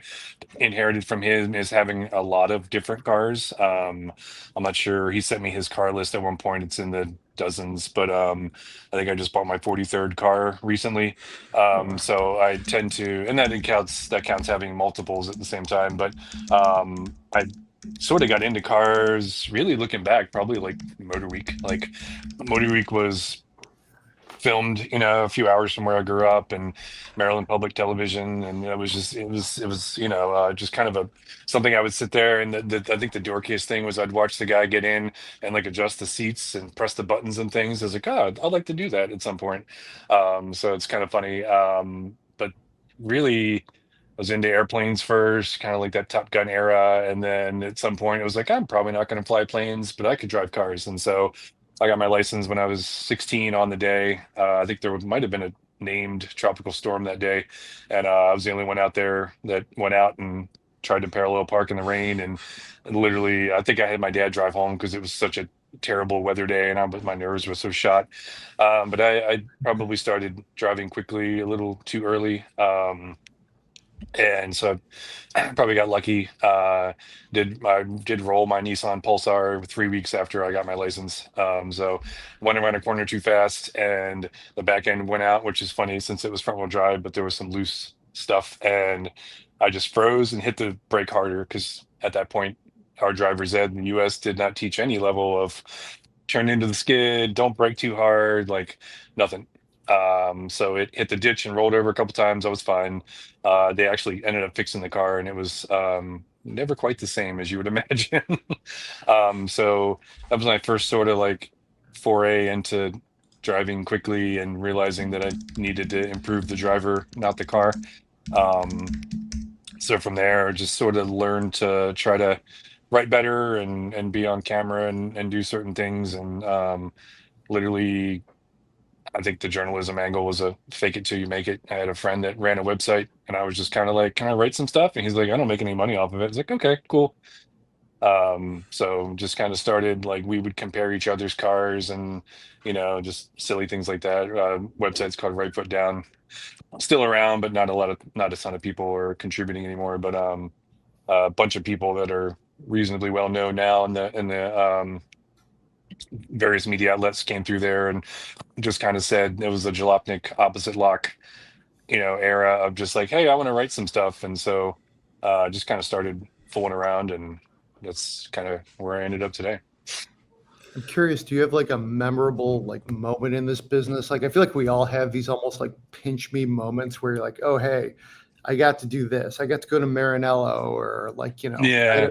inherited from him is having a lot of different cars. I'm not sure. He sent me his car list at one point. It's in the dozens, but I think I just bought my 43rd car recently. So I tend to, and that counts having multiples at the same time. But I sort of got into cars really looking back, probably like Motor Week. Like Motor Week was filmed a few hours from where I grew up, and Maryland Public Television, and it was just kind of something I would sit there, and I think the dorkiest thing was I'd watch the guy get in and like adjust the seats and press the buttons and things. I was like, I'd like to do that at some point. So it's kind of funny, but really I was into airplanes first, kind of like that Top Gun era, and then at some point it was like, I'm probably not going to fly planes, but I could drive cars. And so I got my license when I was 16 on the day. I think there might have been a named tropical storm that day, and I was the only one out there that went out and tried to parallel park in the rain. And literally, I think I had my dad drive home because it was such a terrible weather day, and my nerves were so shot. But I probably started driving quickly a little too early. And so I probably got lucky. I did roll my Nissan Pulsar 3 weeks after I got my license. So went around a corner too fast, and the back end went out, which is funny since it was front wheel drive, but there was some loose stuff, and I just froze and hit the brake harder because at that point our driver's ed in the US did not teach any level of turn into the skid, don't brake too hard, like nothing. So it hit the ditch and rolled over a couple times. I was fine. They actually ended up fixing the car, and it was never quite the same as you would imagine. So that was my first sort of like foray into driving quickly and realizing that I needed to improve the driver, not the car. Um, so from there, I just sort of learned to try to write better and be on camera and do certain things. And literally, I think the journalism angle was a fake it till you make it. I had a friend that ran a website, and I was just kind of like, "Can I write some stuff?" And he's like, "I don't make any money off of it." It's like, "Okay, cool." So just kind of started like we would compare each other's cars and just silly things like that. Websites called Right Foot Down, still around, but not a ton of people are contributing anymore. But a bunch of people that are reasonably well known now in the various media outlets came through there and just kind of said it was the Jalopnik opposite lock, era of just like, hey, I want to write some stuff. And so just kind of started fooling around, and that's kind of where I ended up today. I'm curious, do you have like a memorable like moment in this business? Like I feel like we all have these almost like pinch me moments where you're like, oh hey, I got to do this. I got to go to Maranello or like, Yeah.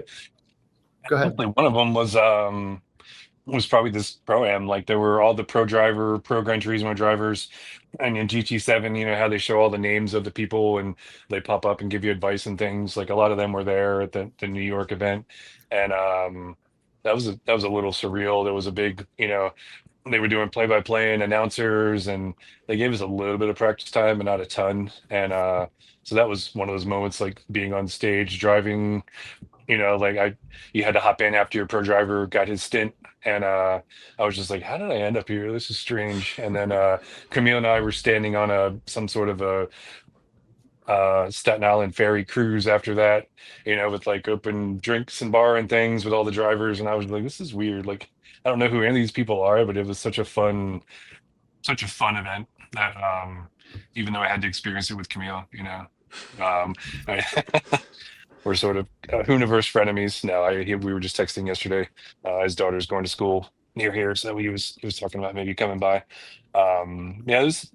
Go ahead. Definitely one of them was probably this pro-am. Like there were all the pro Gran Turismo drivers, and in GT7, how they show all the names of the people and they pop up and give you advice and things. Like a lot of them were there at the New York event, and that was a little surreal. There was a big, they were doing play-by-play and announcers, and they gave us a little bit of practice time, but not a ton. And so that was one of those moments, like being on stage driving. Like you had to hop in after your pro driver got his stint, and I was just like, how did I end up here? This is strange. And then Camille and I were standing on some sort of a Staten Island ferry cruise after that, with like open drinks and bar and things with all the drivers, and I was like, this is weird. Like I don't know who any of these people are, but it was such a fun event that even though I had to experience it with Camille, I, we're sort of Hooniverse frenemies now. We were just texting yesterday. His daughter's going to school near here, so he was talking about maybe coming by. Yeah, there's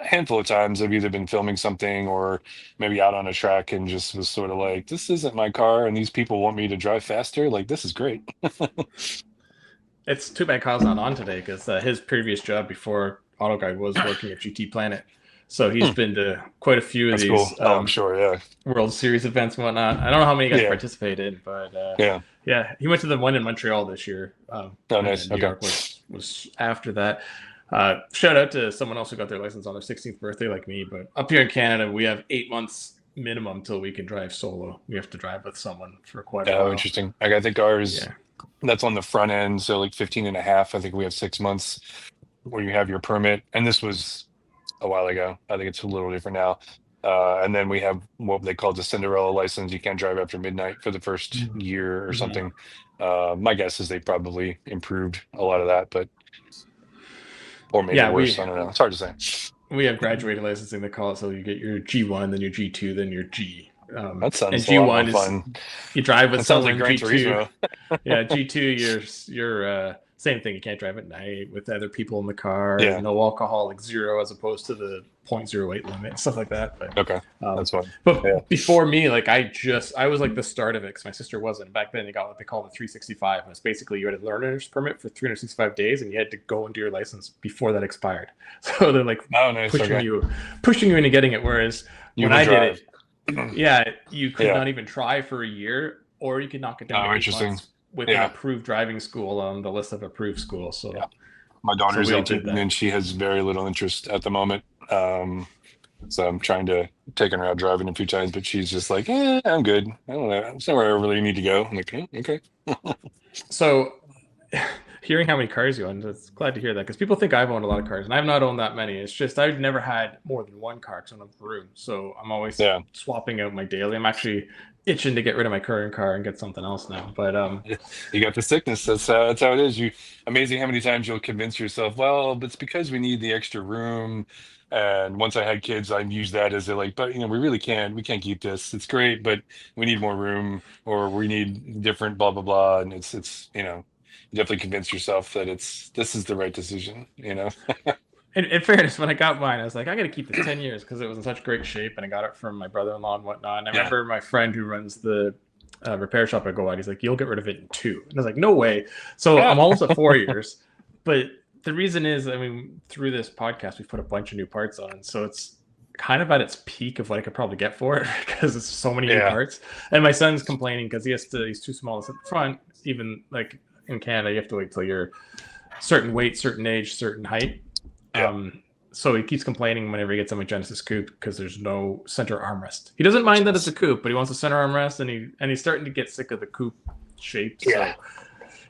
a handful of times I've either been filming something or maybe out on a track and just was sort of like, this isn't my car, and these people want me to drive faster. Like this is great. It's too bad Kyle's not on today because his previous job before AutoGuide was working at GT Planet. So he's been to quite a few of That's these cool. Oh, I'm sure. Yeah. World Series events and whatnot. I don't know how many guys Yeah. participated, but Yeah. he went to the one in Montreal this year. Oh, nice. New Okay. York was after that. Shout out to someone else who got their license on their 16th birthday, like me. But up here in Canada, we have 8 months minimum till we can drive solo. We have to drive with someone for quite a while. Oh, interesting. Like, I think ours, Yeah. that's on the front end. So like 15 and a half. I think we have 6 months where you have your permit. And this was a while ago. I think it's a little different now. And then we have what they call the Cinderella license. You can't drive after midnight for the first year or something. My guess is they probably improved a lot of that, or maybe worse. I don't know. It's hard to say. We have graduated licensing. They call it, so you get your G1, then your G2, then your G. That sounds and a lot more G1 fun. You drive with That sounds someone. like Gran G2, Turismo. yeah, G2, you're same thing. You can't drive at night with other people in the car. Yeah. No alcohol, like 0, as opposed to the 0.08 limit, stuff like that. But, Okay, that's fun. But before me, like I was like the start of it because my sister wasn't. Back then, they got what they called the 365. And it's basically you had a learner's permit for 365 days, and you had to go into your license before that expired. So they're like pushing you into getting it. Whereas when I did it, you could not even try for a year, or you could knock it down to 8 months with an approved driving school on the list of approved schools. So my daughter's 18 and she has very little interest at the moment. So I'm trying to take her out driving a few times, but she's just like, I'm good. I don't know. It's nowhere I really need to go. I'm like, okay. So hearing how many cars you own, it's glad to hear that, because people think I've owned a lot of cars, and I've not owned that many. It's just I've never had more than one car because I don't have room. So I'm always swapping out my daily. I'm actually itching to get rid of my current car and get something else now. But You got the sickness. That's how it is. Amazing how many times you'll convince yourself, well, it's because we need the extra room. And once I had kids, I'd use that as a like, but we can't keep this. It's great, but we need more room, or we need different blah blah blah. And you definitely convince yourself that this is the right decision. in fairness, when I got mine, I was like, I got to keep this 10 years because it was in such great shape, and I got it from my brother-in-law and whatnot. And I Yeah. remember my friend who runs the repair shop I go at, he's like, you'll get rid of it in 2. And I was like, no way. So I'm almost at 4 years. But the reason is, I mean, through this podcast, we've put a bunch of new parts on. So it's kind of at its peak of what I could probably get for it because it's so many new Yeah. parts. And my son's complaining because he's too small to sit in front. Even like in Canada, you have to wait till you're certain weight, certain age, certain height. Yeah. So he keeps complaining whenever he gets on my Genesis coupe because there's no center armrest. He doesn't mind that it's a coupe, but he wants a center armrest, and he's starting to get sick of the coupe shape. Yeah.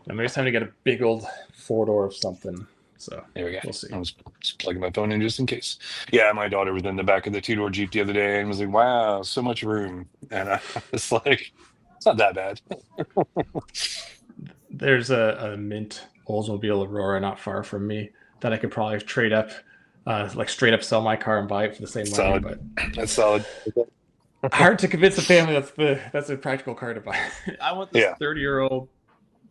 So maybe it's time to get a big old 4-door of something. So There we go. we'll see. I was just plugging my phone in just in case. Yeah, my daughter was in the back of the 2-door Jeep the other day and was like, wow, so much room. And I was like, it's not that bad. There's a mint Oldsmobile Aurora not far from me that I could probably trade up, like straight up sell my car and buy it for the same money. Solid. But That's solid. hard to convince the family that's a practical car to buy. I want this Yeah. 30-year-old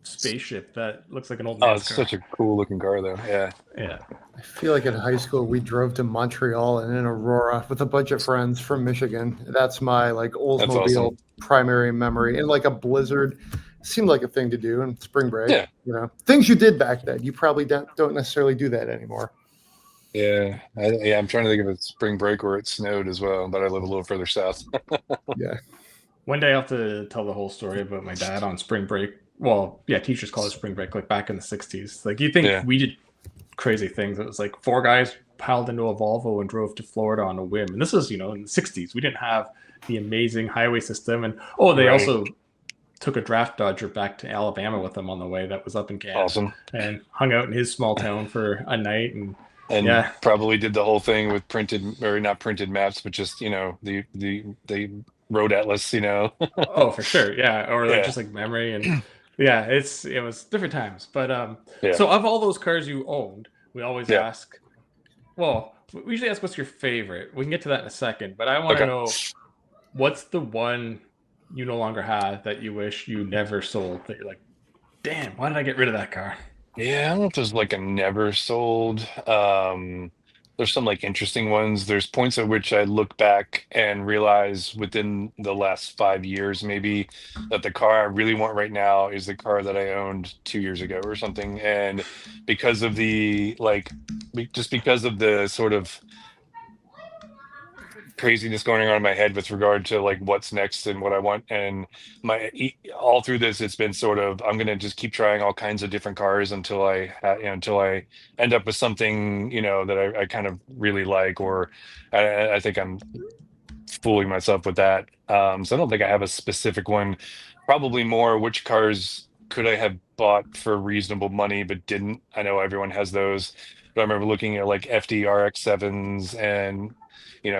spaceship that looks like an old Oh, man's it's car. such a cool looking car, though. Yeah. Yeah. I feel like in high school we drove to Montreal in an Aurora with a bunch of friends from Michigan. That's my like Oldsmobile awesome. primary memory. And like a blizzard seemed like a thing to do in spring break. Yeah. Things you did back then. You probably don't necessarily do that anymore. Yeah. I'm trying to think of a spring break where it snowed as well, but I live a little further south. Yeah. One day I'll have to tell the whole story about my dad on spring break. Well, yeah, teachers call it spring break, like back in the 60s. Like, you think Yeah. we did crazy things. It was like 4 guys piled into a Volvo and drove to Florida on a whim. And this is, in the 60s. We didn't have the amazing highway system. And, they Right. also took a draft dodger back to Alabama with them on the way that was up in Canada. Awesome. And hung out in his small town for a night. And And probably did the whole thing with printed, or not printed maps, but just, the road atlas, oh, for sure. Yeah. Or like Yeah. just like memory. And yeah, it was different times. But Yeah. so of all those cars you owned, we always Yeah. ask, well, we usually ask what's your favorite. We can get to that in a second, but I want to Okay. know, what's the one you no longer have that you wish you never sold, that you're like, damn, why did I get rid of that car? Yeah, I don't know if there's like a never sold. There's some like interesting ones. There's points at which I look back and realize within the last 5 years, maybe, that the car I really want right now is the car that I owned 2 years ago or something. And because of just because of the sort of craziness going on in my head with regard to like what's next and what I want, and all through this, it's been sort of, I'm gonna just keep trying all kinds of different cars until I end up with something that I kind of really like, or I think I'm fooling myself with that. So I don't think I have a specific one. Probably more, which cars could I have bought for reasonable money but didn't. I know everyone has those, but I remember looking at like FD RX-7s and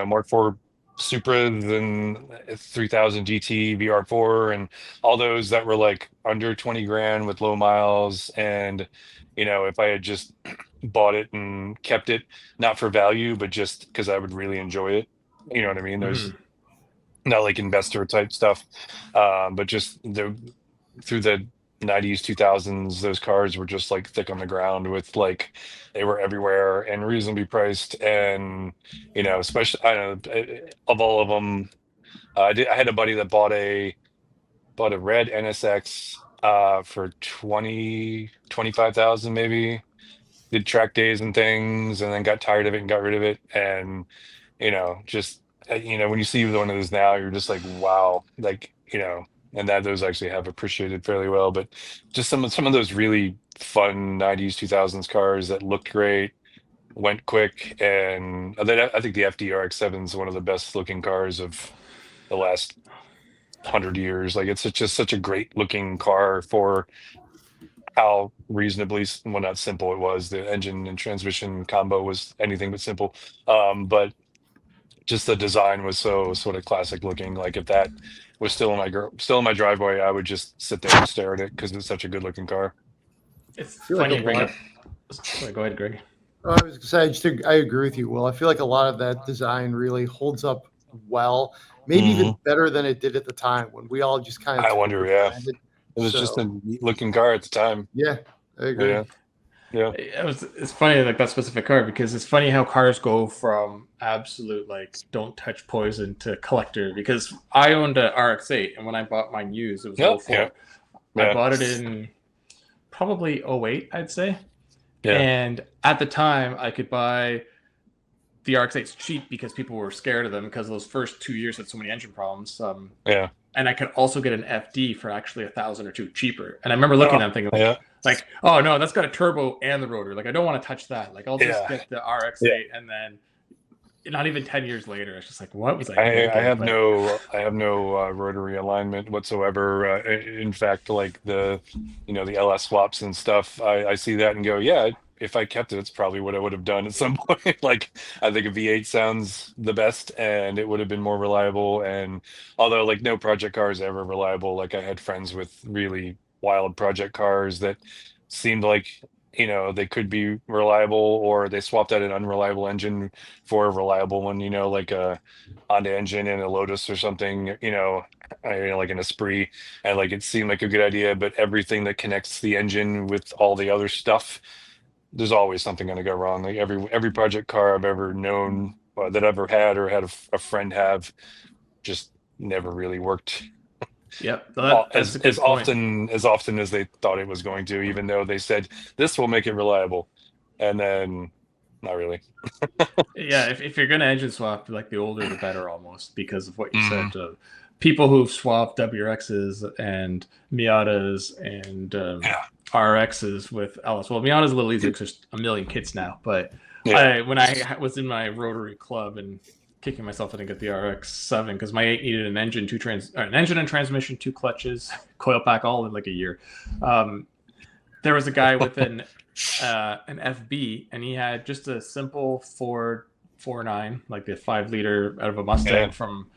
Mark IV Supras and 3000 GT VR4 and all those that were like under 20 grand with low miles. And if I had just bought it and kept it, not for value, but just because I would really enjoy it. You know what I mean? There's not like investor type stuff, but just through the 90s 2000s, those cars were just like thick on the ground with like, they were everywhere and reasonably priced. And especially, I don't know, of all of them, I had a buddy that bought a red NSX for 25,000 maybe, did track days and things, and then got tired of it and got rid of it. And just when you see one of those now, you're just like, wow, like, and that those actually have appreciated fairly well. But just some of those really fun 90s 2000s cars that looked great, went quick. And I think the FDRX-7 is one of the best looking cars of the last 100 years. Like, it's just such a great looking car for how reasonably, well, not simple it was. The engine and transmission combo was anything but simple. But just the design was so sort of classic looking. Like if that was still in my driveway, I would just sit there and stare at it because it's such a good looking car. It's I feel like funny a you bring lot. up. Sorry, go ahead, Greg. Oh, I was gonna say, I agree with you, Will. I feel like a lot of that design really holds up well, maybe even better than it did at the time when we all just kind of I took it wonder, for yeah. granted. It was just So, a neat looking car at the time. yeah, I agree. Yeah. Yeah. It's funny like that specific car because it's funny how cars go from absolute like don't touch poison to collector. Because I owned a RX-8 and when I bought mine used, it was Yep. 04. Yeah. I Yeah. bought it in probably 08, I'd say. Yeah. And at the time, I could buy the RX-8s cheap because people were scared of them because those first 2 years had so many engine problems. Yeah. And I could also get an FD for actually $1,000 or $2 cheaper. And I remember looking at them thinking, Yeah. like, oh no, that's got a turbo and the rotor. Like, I don't want to touch that. Like, I'll just Yeah. get the RX-8, and then not even 10 years later, it's just like, what was I I thinking? have But no rotary alignment whatsoever. In fact, like the LS swaps and stuff, I see that and go, yeah, if I kept it, it's probably what I would have done at some point. Like I think a V8 sounds the best, and it would have been more reliable. And although like no project car is ever reliable, like I had friends with really wild project cars that seemed like they could be reliable, or they swapped out an unreliable engine for a reliable one, like a Honda engine in a Lotus or something, like an Esprit, and like it seemed like a good idea, but everything that connects the engine with all the other stuff, there's always something going to go wrong. Like every project car I've ever known, that I've ever had or had a friend have, just never really worked yeah, that's a good as point. often as they thought it was going to, even though they said this will make it reliable, and then not really. Yeah, if you're gonna engine swap, like the older the better, almost because of what you Mhm. said. People who've swapped WRXs and Miatas and Yeah. RXs with LS. Well, Miata's a little easier because there's a million kits now. But Yeah. when I was in my rotary club and kicking myself, I didn't get the RX-7 because my 8 needed an engine, an engine and transmission, 2 clutches, coil pack, all in like a year. There was a guy with an FB, and he had just a simple Ford 4.9, like the 5-liter out of a Mustang from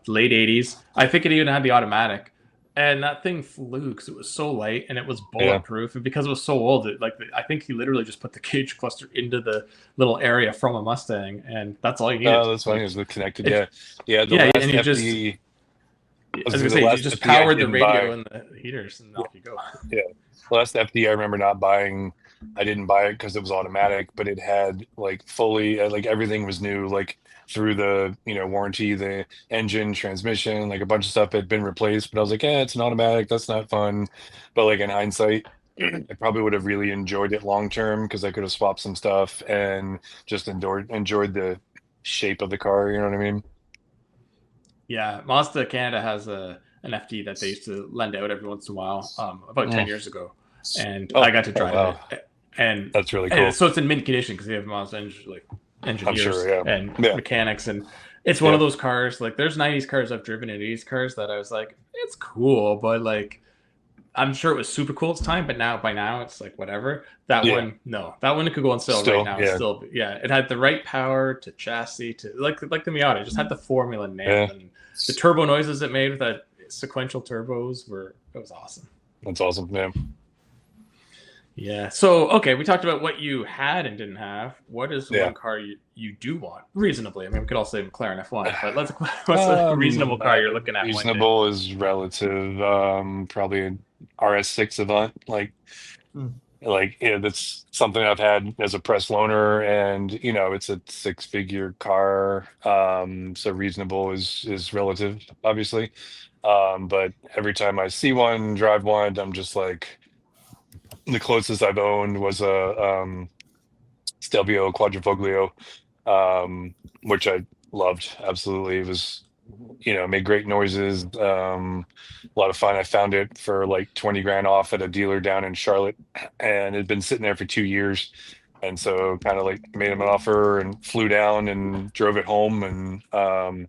late 80s. I think it even had the automatic, and that thing flew because it was so light and it was bulletproof. And because it was so old, I think he literally just put the cage cluster into the little area from a Mustang, and that's all you needed. Oh, that's funny. It was connected. The yeah, last and you FD. I was gonna say, you just powered the radio and the heaters, and off you go. Yeah, the last FD I remember not buying. I didn't buy it because it was automatic, but it had like fully, like everything was new, like through the warranty, the engine, transmission, like a bunch of stuff had been replaced. But I was like, it's an automatic. That's not fun. But like in hindsight, I probably would have really enjoyed it long term because I could have swapped some stuff and just enjoyed the shape of the car. You know what I mean? Yeah, Mazda Canada has an FD that they used to lend out every once in a while, about 10 years ago, and I got to drive it, and that's really cool. So it's in mint condition because they have Mazda engineers and mechanics, and it's one of those cars. Like, there's 90s cars I've driven and 80s cars that I was like, it's cool, but like, I'm sure it was super cool at the time, but by now it's like whatever. That one it could go on sale right now. It had the right power to chassis to like the Miata. It just had the formula nailed, and the turbo noises it made with that sequential turbos it was awesome. That's awesome, man. Yeah. So okay, we talked about what you had and didn't have. What is one car you do want reasonably? I mean, we could all say McLaren F1, but what's a reasonable car you're looking at? Reasonable is relative. Probably an RS6 Avant. That's something I've had as a press loaner, and it's a 6-figure car. So reasonable is relative, obviously. But every time I see one, drive one, I'm just like, the closest I've owned was a Stelvio Quadrifoglio, which I loved absolutely. It was, made great noises, a lot of fun. I found it for like 20 grand off at a dealer down in Charlotte, and it had been sitting there for 2 years. And so kind of like made him an offer and flew down and drove it home, and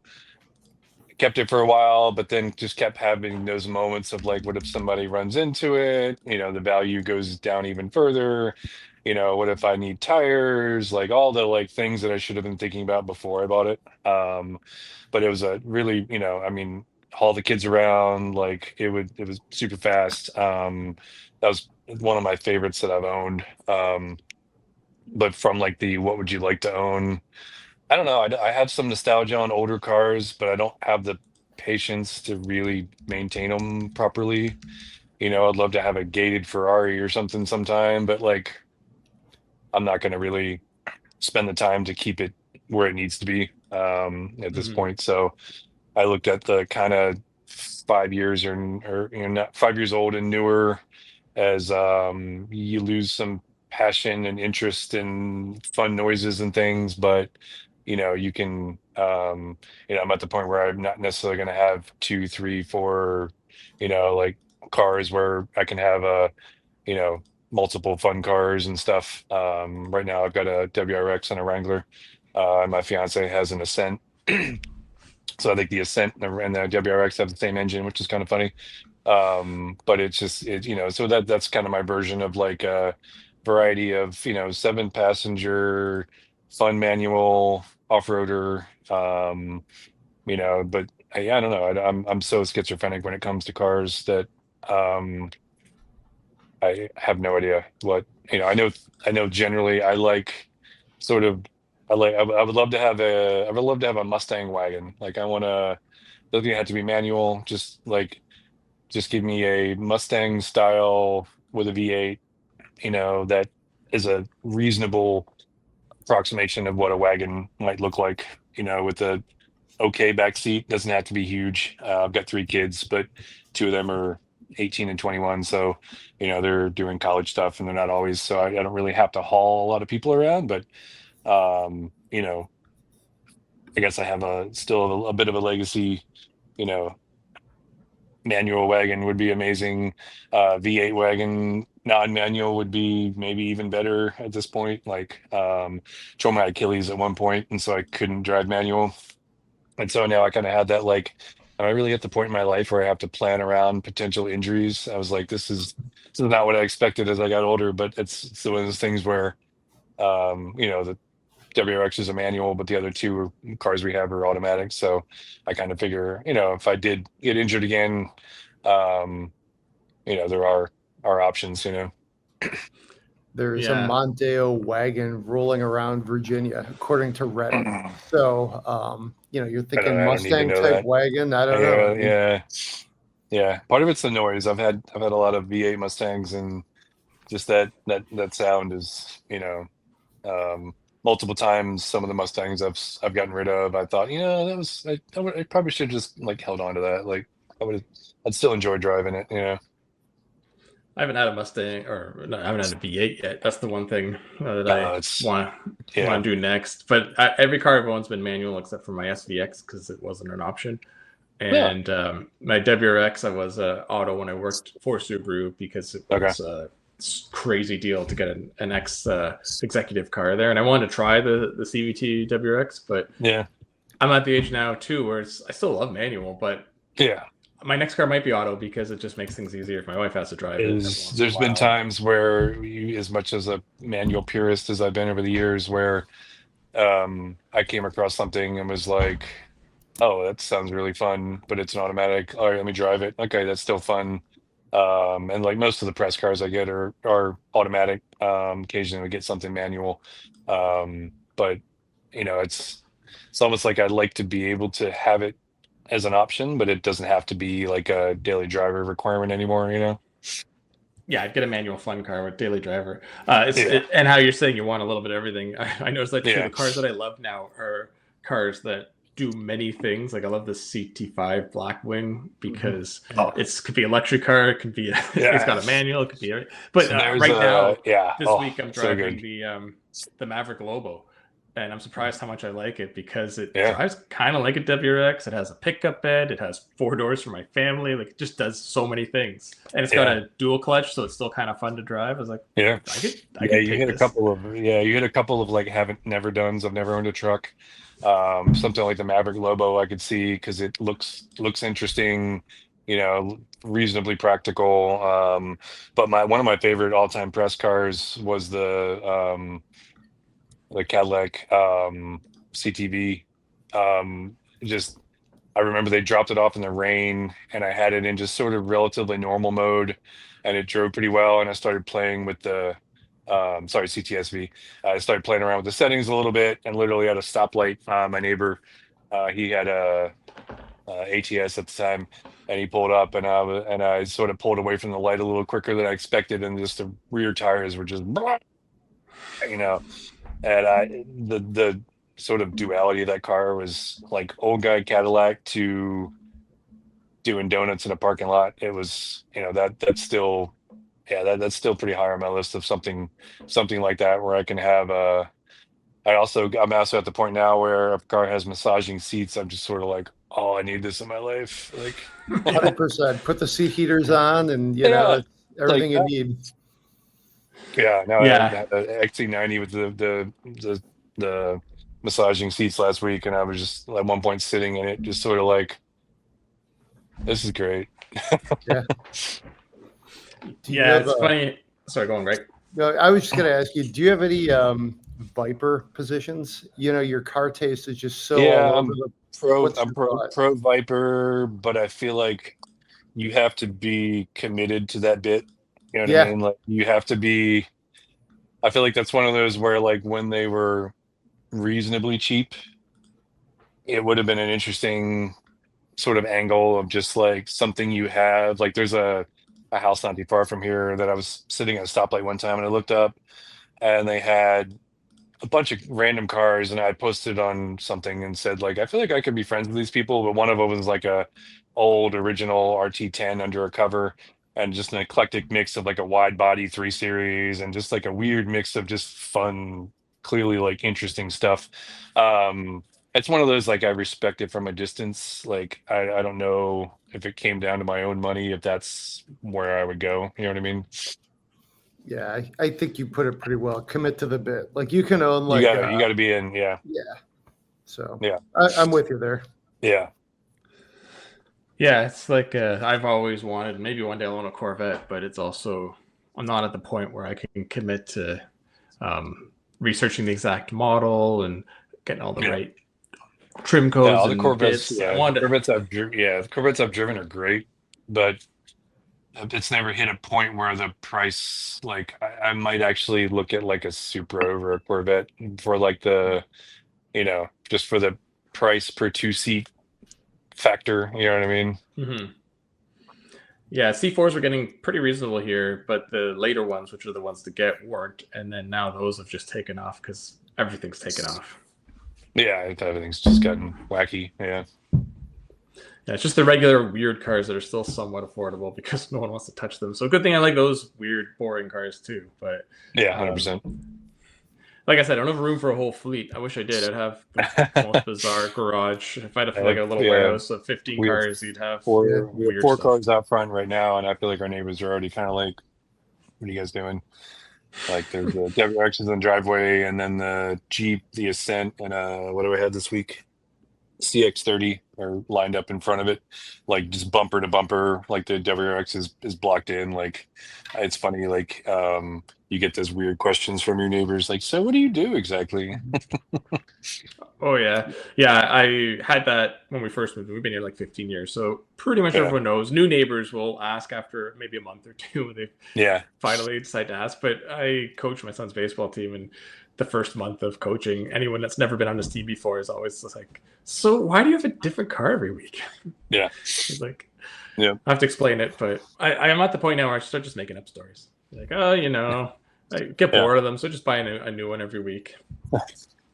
kept it for a while, but then just kept having those moments of like, what if somebody runs into it? The value goes down even further. what if I need tires, like all the like things that I should have been thinking about before I bought it. But it was a really, I mean, haul the kids around, like it was super fast. That was one of my favorites that I've owned. But from like the what would you like to own? I don't know. I have some nostalgia on older cars, but I don't have the patience to really maintain them properly. I'd love to have a gated Ferrari or something sometime, but like I'm not going to really spend the time to keep it where it needs to be at this Mhm. point. So I looked at the kind of 5 years or not 5 years old and newer as you lose some passion and interest in fun noises and things, but you can I'm at the point where I'm not necessarily going to have two, three, four, like cars where I can have you know, multiple fun cars and stuff. Right now I've got a WRX and a Wrangler. And my fiance has an Ascent. So I think the Ascent and the WRX have the same engine, which is kind of funny. But it's just so that's kind of my version of like a variety of 7 passenger fun manual off-roader. But I don't know. I'm so schizophrenic when it comes to cars that um I have no idea what I know generally I like sort of I would love to have a Mustang wagon. Like I want to doesn't have to be manual, just give me a Mustang style with a V8, that is a reasonable approximation of what a wagon might look like, with a okay back seat. Doesn't have to be huge. I've got 3 kids, but 2 of them are 18 and 21. So, they're doing college stuff and they're not always, so I don't really have to haul a lot of people around, but, um, you know, I guess I have still a bit of a legacy, you know, manual wagon would be amazing. V8 wagon, non-manual would be maybe even better at this point. Like, tore my Achilles at one point, and so I couldn't drive manual. And so now I kind of had that like, am I really at the point in my life where I have to plan around potential injuries? I was like, this is not what I expected as I got older, but it's one of those things where the WRX is a manual, but the other two cars we have are automatic. So I kind of figure, if I did get injured again, um, there are options. There's a Yeah. Mondeo wagon rolling around Virginia, according to Reddit. I So, you're thinking I don't need to Mustang know type that. wagon. I don't know. I Yeah, mean, yeah, yeah. Part of it's the noise. I've had a lot of V8 Mustangs, and just that sound is, multiple times. Some of the Mustangs I've gotten rid of. I thought, that was I probably should have just like held on to that. Like I'd still enjoy driving it. I haven't had a Mustang, or no, I haven't had a V8 yet. That's the one thing that I It's want yeah. want to do next. But every car I've owned's been manual except for my SVX because it wasn't an option. Yeah. And my WRX, I was auto when I worked for Subaru because it Okay. was a crazy deal to get an ex executive car there. And I wanted to try the CVT WRX, but Yeah. I'm at the age now too where I still love manual, but Yeah. my next car might be auto because it just makes things easier if my wife has to drive it every once in a There's been while. times where as much as a manual purist as I've been over the years, where I came across something and was like, oh, that sounds really fun, but it's an automatic. All right, let me drive it. Okay, that's still fun. And like most of the press cars I get are automatic. Occasionally we get something manual. But it's almost like I'd like to be able to have it as an option, but it doesn't have to be like a daily driver requirement anymore. Yeah, I'd get a manual fun car with daily driver. Yeah. And how you're saying you want a little bit of everything. I noticed that too. Yeah. The cars that I love now are cars that do many things. Like I love the CT5 Blackwing because Oh, it's could be a luxury car. It could be it's got a yes. manual. It could be but So there's right now yeah. this Oh, week I'm so driving good. the Maverick Lobo, and I'm surprised how much I like it because it Yeah. drives kind of like a WRX. It has a pickup bed. It has 4 doors for my family. Like it just does so many things, and it's got Yeah. a dual clutch, so it's still kind of fun to drive. I was like, Yeah. I Yeah, could take this. you hit a couple of like haven't never done's. I've never owned a truck. Something like the Maverick Lobo I could see because it looks interesting. reasonably practical. But one of my favorite all-time press cars was the Cadillac CTV. Just I remember they dropped it off in the rain, and I had it in just sort of relatively normal mode, and it drove pretty well. And I started playing with the sorry, CTSV. I started playing around with the settings a little bit, and literally at a stoplight, my neighbor, he had a ATS at the time, and he pulled up, and I sort of pulled away from the light a little quicker than I expected, and just the rear tires were just, you know, and the sort of duality of that car was like old guy Cadillac to doing donuts in a parking lot. It was, that's still, yeah, that's still pretty high on my list of something like that where I can have I'm also at the point now where if a car has massaging seats, I'm just sort of like, oh, I need this in my life. Like 100%. Put the seat heaters on, and yeah, it's everything like you need. yeah. No, I Yeah. had the XC90 with the massaging seats last week, and I was just at one point sitting in it, just sort of like, this is great. Yeah. Yeah, it's funny. Sorry, go on, Greg. No, I was just going to ask you, do you have any Viper positions? Your car taste is just so Yeah, all over I'm the. I'm pro Viper, but I feel like you have to be committed to that bit. You know what I Yeah. mean? Like you have to be. I feel like that's one of those where like when they were reasonably cheap, it would have been an interesting sort of angle of just like something you have. Like there's a house not too far from here that I was sitting at a stoplight one time and I looked up and they had a bunch of random cars, and I posted on something and said like I feel like I could be friends with these people, but one of them was like a old original RT10 under a cover and just an eclectic mix of like a wide body 3 series and just like a weird mix of just fun, clearly like interesting stuff. It's one of those like I respect it from a distance. Like I don't know if it came down to my own money if that's where I would go. You know what I mean? Yeah, I think you put it pretty well. Commit to the bit. Like you can own You like got to be in. Yeah. yeah. So Yeah. I'm with you there. Yeah. Yeah, it's like I've always wanted, maybe one day I'll own a Corvette, but it's also, I'm not at the point where I can commit to researching the exact model and getting all the right trim Yeah, codes all the and Corvettes. bits. Yeah, the Corvettes I've driven are great, but it's never hit a point where the price, like, I might actually look at like a Supra over a Corvette for like just for the price per 2-seat factor. You know what I mean? Mm-hmm. Yeah, C4s are getting pretty reasonable here, but the later ones, which are the ones to get, weren't. And then now those have just taken off because everything's taken off. Yeah, everything's just gotten wacky. Yeah. Yeah, it's just the regular weird cars that are still somewhat affordable because no one wants to touch them. So good thing I like those weird, boring cars too. But Yeah, 100%. Like I said, I don't have room for a whole fleet. I wish I did. I'd have the most bizarre garage. If I had like a little warehouse of 15 cars, you'd have we have 4 stuff. cars out front right now, and I feel like our neighbors are already kind of like, what are you guys doing? Like there's the WRXs in the driveway, and then the Jeep, the Ascent, and what do I have this week? CX-30 are lined up in front of it, like just bumper to bumper. Like the WRX is blocked in. Like it's funny. Like you get those weird questions from your neighbors, like, so what do you do exactly? Oh yeah, I had that when we first moved. We've been here like 15 years, so pretty much everyone knows. New neighbors will ask after maybe a month or two. They finally decide to ask. But I coach my son's baseball team, and the first month of coaching, anyone that's never been on his team before is always like, "So why do you have a different car every week?" Yeah, it's like, yeah, I have to explain it. But I am at the point now where I start just making up stories. Like, oh, I get bored of them, so just buy a new one every week.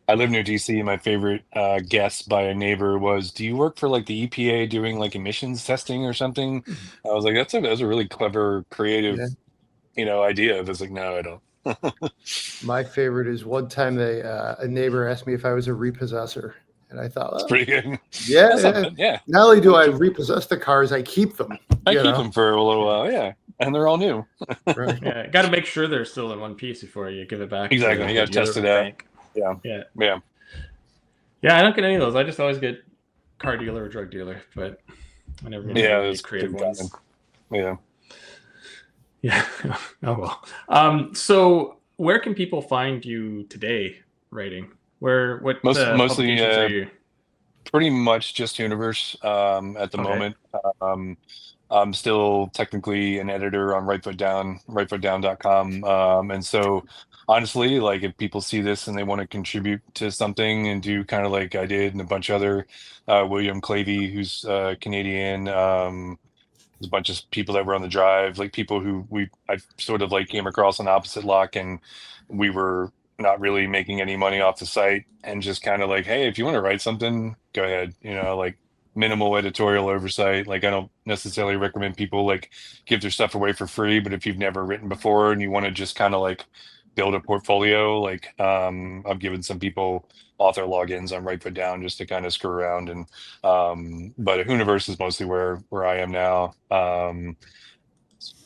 I live near DC. My favorite guess by a neighbor was, "Do you work for like the EPA doing like emissions testing or something?" I was like, "That's a really clever, creative, idea." I was like, "No, I don't." My favorite is one time a neighbor asked me if I was a repossessor, and I thought, That's pretty good. Yeah. Not only do I repossess the cars, I keep them. I keep them for a little while, yeah, and they're all new. Right. Yeah, got to make sure they're still in one piece before you give it back. Exactly, you got to test it out. Yeah. I don't get any of those. I just always get car dealer or drug dealer. But I never get Yeah, any it's creative pretty ones. common. Yeah. Oh well. So where can people find you today writing? What Mostly publications are you? pretty much just Hooniverse at the Okay. moment. Um, I'm still technically an editor on rightfootdown.com. And so honestly, like if people see this and they want to contribute to something and do kind of like I did and a bunch of other William Clavey, who's Canadian, there's a bunch of people that were on the drive, like people who I sort of like came across an opposite lock, and we were not really making any money off the site, and just kind of like, hey, if you want to write something, go ahead. Like minimal editorial oversight. Like I don't necessarily recommend people like give their stuff away for free, but if you've never written before and you want to just kind of like build a portfolio, like I've given some people author logins on Right Foot Down just to kind of screw around, and but Hooniverse is mostly where I am now.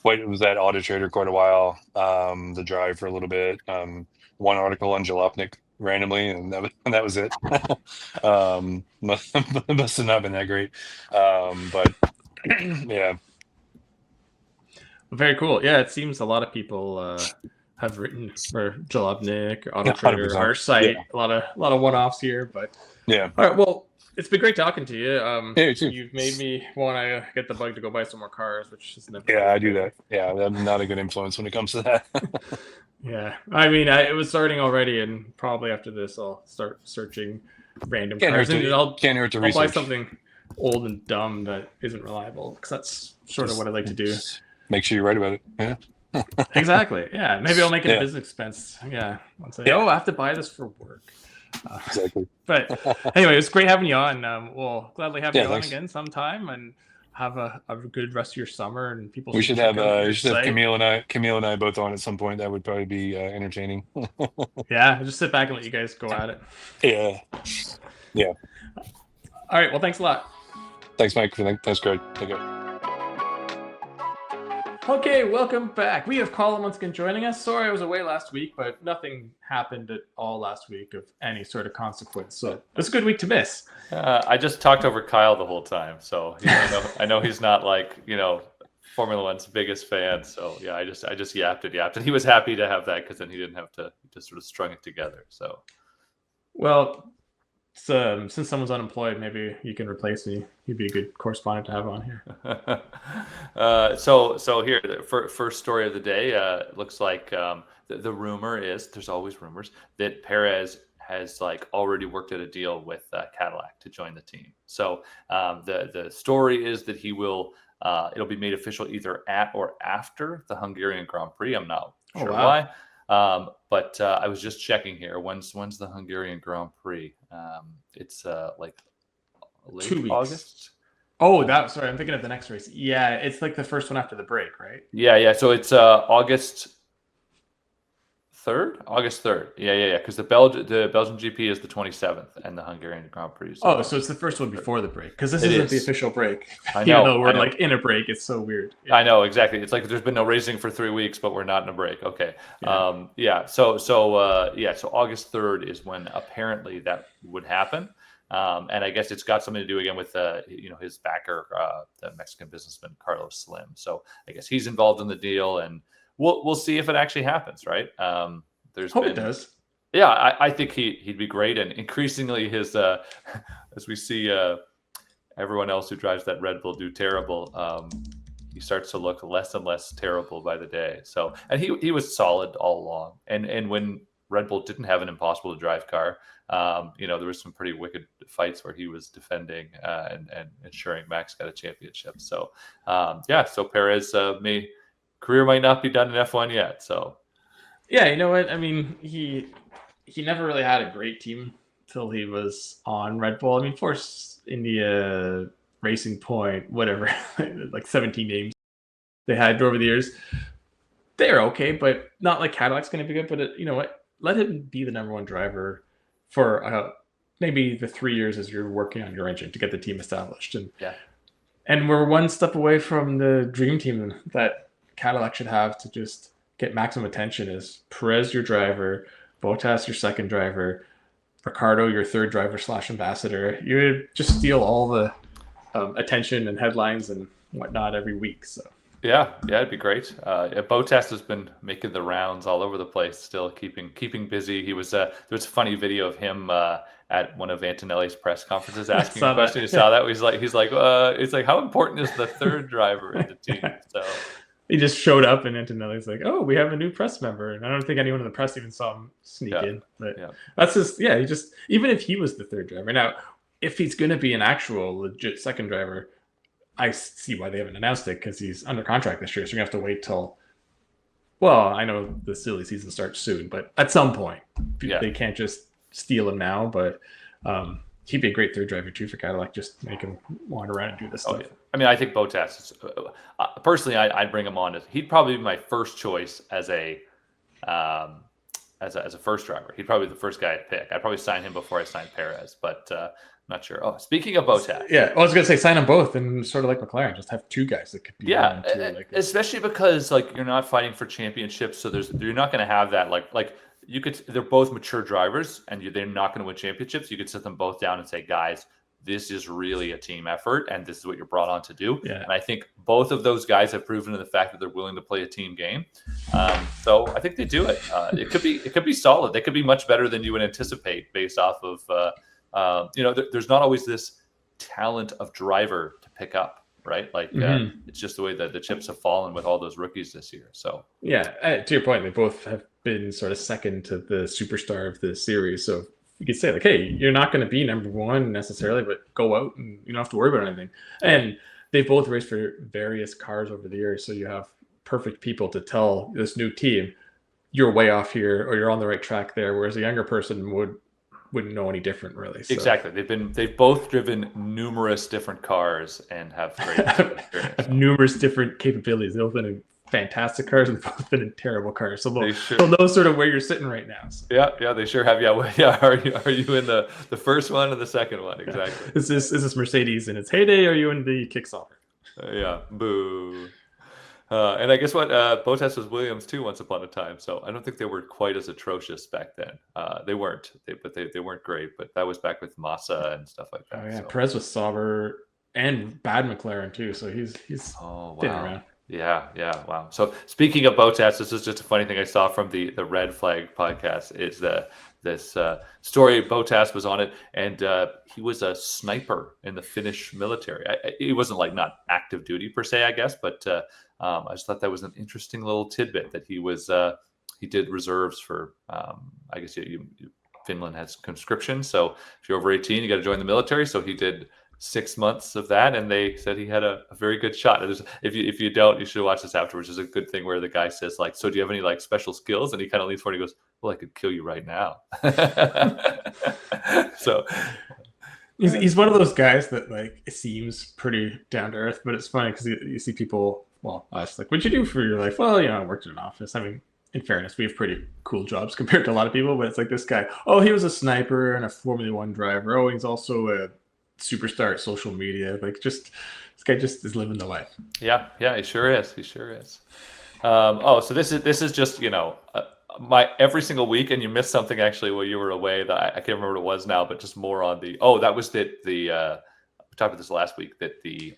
It was at Auto Trader quite a while. The Drive for a little bit. One article on Jalopnik randomly, and that was it. Must have not been that great. But yeah. Very cool. Yeah, it seems a lot of people have written for Jalopnik, Auto Trader, 100%. our site. Yeah. A lot of one-offs here, but Yeah. all right. Well, it's been great talking to you. Yeah, you too. You've made me want to get the bug to go buy some more cars, which is never. Yeah, I do that. Yeah, I'm not a good influence when it comes to that. Yeah, I mean, it was starting already, and probably after this, I'll start searching random cars, and Can't hurt to I'll buy research. something old and dumb that isn't reliable, because that's sort of what I like to do. Make sure you write about it. Yeah. Exactly. Yeah. Maybe I'll make it a business expense. Yeah. I'll say, I have to buy this for work. Exactly. But anyway, it was great having you on. We'll gladly have you on thanks. again sometime, and have a good rest of your summer. And people We should have Camille and I both on at some point. That would probably be entertaining. Yeah, I'll just sit back and let you guys go at it. Yeah. All right. Well, thanks a lot. Thanks, Mike. Thanks, Greg. Take care. Okay, welcome back. We have Colum once again joining us. Sorry I was away last week, but nothing happened at all last week of any sort of consequence. So it's a good week to miss. I just talked over Kyle the whole time. So I know he's not like, Formula One's biggest fan. So yeah, I just yapped. And he was happy to have that because then he didn't have to just sort of strung it together. So, well, since someone's unemployed, maybe you can replace me. You'd be a good correspondent to have on here. So here, the first story of the day, it looks like the rumor is, there's always rumors, that Perez has like already worked out a deal with Cadillac to join the team. So the story is that he will, it'll be made official either at or after the Hungarian Grand Prix. I'm not sure why. But I was just checking here. When's the Hungarian Grand Prix? It's like late 2 weeks. August. Oh, sorry. I'm thinking of the next race. Yeah, it's like the first one after the break, right? Yeah. So it's August 3rd. August 3rd. Yeah. Because the Belgian GP is the 27th, and the Hungarian Grand Prix. So it's the first one before the break, because this isn't the official break. I know. Even though we're like in a break, it's so weird. Yeah. I know, exactly. It's like there's been no racing for 3 weeks, but we're not in a break. Okay. Yeah. So August 3rd is when apparently that would happen. And I guess it's got something to do again with his backer, the Mexican businessman Carlos Slim. So I guess he's involved in the deal, and we'll see if it actually happens, right? It does. Yeah, I think he'd be great, and increasingly his as we see everyone else who drives that Red Bull do terrible, he starts to look less and less terrible by the day. So, and he was solid all along, and when Red Bull didn't have an impossible to drive car, there was some pretty wicked fights where he was defending and ensuring Max got a championship. So so Perez career might not be done in F1 yet. So yeah, you know what? I mean, he never really had a great team till he was on Red Bull. I mean, Force India, Racing Point, whatever, like 17 names they had over the years. They're okay, but not like Cadillac's going to be good. But you know what? Let him be the number one driver for maybe the 3 years as you're working on your engine to get the team established. And we're one step away from the dream team that Cadillac should have to just get maximum attention. Is Perez your driver, Bottas your second driver, Ricardo your third driver / ambassador. You would just steal all the attention and headlines and whatnot every week. So Yeah, it'd be great. Bottas has been making the rounds all over the place, still keeping busy. He was there was a funny video of him at one of Antonelli's press conferences asking a question. You saw that? He's like, it's like, how important is the third driver in the team? So he just showed up, and Antonelli's like, "Oh, we have a new press member," and I don't think anyone in the press even saw him sneak in. But that's just he just, even if he was the third driver now, if he's going to be an actual legit second driver, I see why they haven't announced it, because he's under contract this year, so you're gonna have to wait till. Well, I know the silly season starts soon, but at some point, they can't just steal him now. But he'd be a great third driver too for Cadillac. Just make him wander around and do this stuff. Yeah. I mean, I think Bottas is, personally, I'd bring him on. He'd probably be my first choice as a first driver. He'd probably be the first guy I'd pick. I'd probably sign him before I sign Perez, but I'm not sure. Oh, speaking of Bottas. Yeah, I was going to say sign them both, and sort of like McLaren, just have two guys that could be one and two, like especially because like you're not fighting for championships, so you're not going to have that like they're both mature drivers, and they're not going to win championships. You could sit them both down and say, guys, this is really a team effort, and this is what you're brought on to do. Yeah. And I think both of those guys have proven in the fact that they're willing to play a team game. So I think they do it. It could be solid. They could be much better than you would anticipate based off of there's not always this talent of driver to pick up, right? Like it's just the way that the chips have fallen with all those rookies this year. So to your point, they both have been sort of second to the superstar of the series. So you could say like, hey, you're not going to be number one necessarily, but go out and you don't have to worry about anything. And they've both raced for various cars over the years. So you have perfect people to tell this new team, you're way off here, or you're on the right track there. Whereas a younger person wouldn't know any different, really. So. Exactly. They've both driven numerous different cars and have great experience. Numerous different capabilities. They've both been in fantastic cars, and they've both been in terrible cars. So they'll know sort of where you're sitting right now. So. Yeah, they sure have. Are you in the first one or the second one? Exactly. Is this Mercedes in its heyday? Or are you in the kick-stopper? Boo. And I guess what Bottas was Williams too once upon a time, so I don't think they were quite as atrocious back then. They weren't, but they weren't great. But that was back with Massa and stuff like that. Oh yeah, so. Perez was Sauber and bad McLaren too, so he's been around. Yeah, wow. So speaking of Bottas, this is just a funny thing I saw from the Red Flag podcast. Is this story? Bottas was on it, and he was a sniper in the Finnish military. He wasn't like not active duty per se, I guess, but I just thought that was an interesting little tidbit that he did reserves for. I guess Finland has conscription, so if you're over 18, you got to join the military. So he did 6 months of that, and they said he had a very good shot. If you don't, you should watch this afterwards. It's a good thing where the guy says like, "So do you have any like special skills?" And he kind of leans forward and he goes, "Well, I could kill you right now." So he's one of those guys that like it seems pretty down to earth, but it's funny because you see people, us, like, what'd you do for your life? Well, I worked in an office. I mean, in fairness, we have pretty cool jobs compared to a lot of people, but it's like this guy, he was a sniper and a Formula One driver. Oh, he's also a superstar at social media. Like, this guy just is living the life. Yeah, he sure is. So this is just my every single week, and you missed something actually while you were away that I can't remember what it was now, but just more on that was we talked about this last week, that the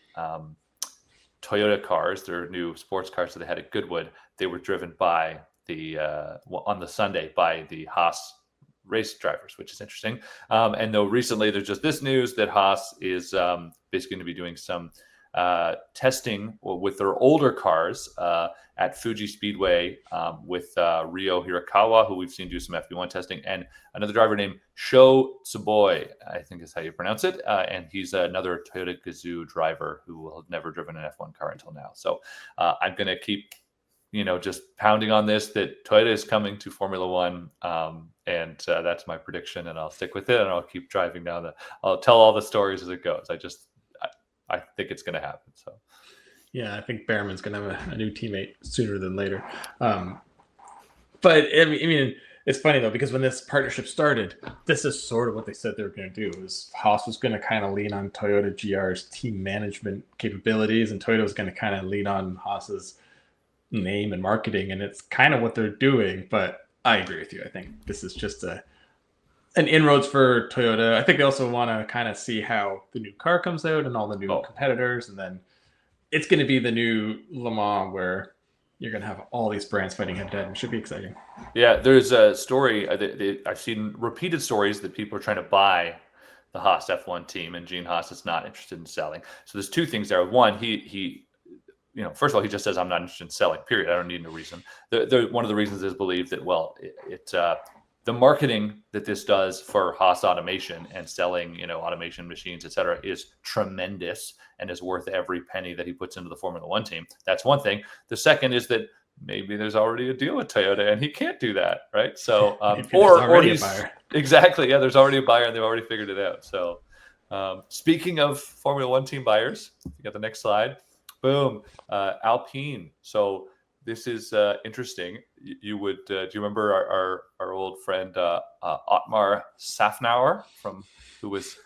Toyota cars, their new sports cars that they had at Goodwood, they were driven by on the Sunday by the Haas race drivers, which is interesting. And though recently there's just this news that Haas is basically going to be doing some testing with their older cars at Fuji Speedway with Ryo Hirakawa, who we've seen do some FP1 testing, and another driver named Sho Tsuboi, I think is how you pronounce it. And he's another Toyota Gazoo driver who will have never driven an F1 car until now. So I'm going to keep just pounding on this, that Toyota is coming to Formula One. And that's my prediction, and I'll stick with it, and I'll keep driving down I'll tell all the stories as it goes. I think it's going to happen. So, yeah, I think Behrman's going to have a new teammate sooner than later. But I mean, it's funny though, because when this partnership started, this is sort of what they said they were going to do. Was Haas was going to kind of lean on Toyota GR's team management capabilities, and Toyota was going to kind of lean on Haas's name and marketing, and it's kind of what they're doing. But I agree with you. I think this is just and inroads for Toyota. I think they also want to kind of see how the new car comes out and all the new competitors, and then it's going to be the new Le Mans where you're going to have all these brands fighting head to head. It should be exciting. Yeah, there's a story. I've seen repeated stories that people are trying to buy the Haas F1 team, and Gene Haas is not interested in selling. So there's two things there. One, he first of all, he just says, I'm not interested in selling, period. I don't need no reason. One of the reasons is believed that, well, the marketing that this does for Haas Automation and selling, automation machines, et cetera, is tremendous and is worth every penny that he puts into the Formula One team. That's one thing. The second is that maybe there's already a deal with Toyota and he can't do that, right? So, or he's exactly, yeah, there's already a buyer and they've already figured it out. So, speaking of Formula One team buyers, you got the next slide. Boom, Alpine. So this is interesting. You would do you remember our old friend Otmar Safnauer who was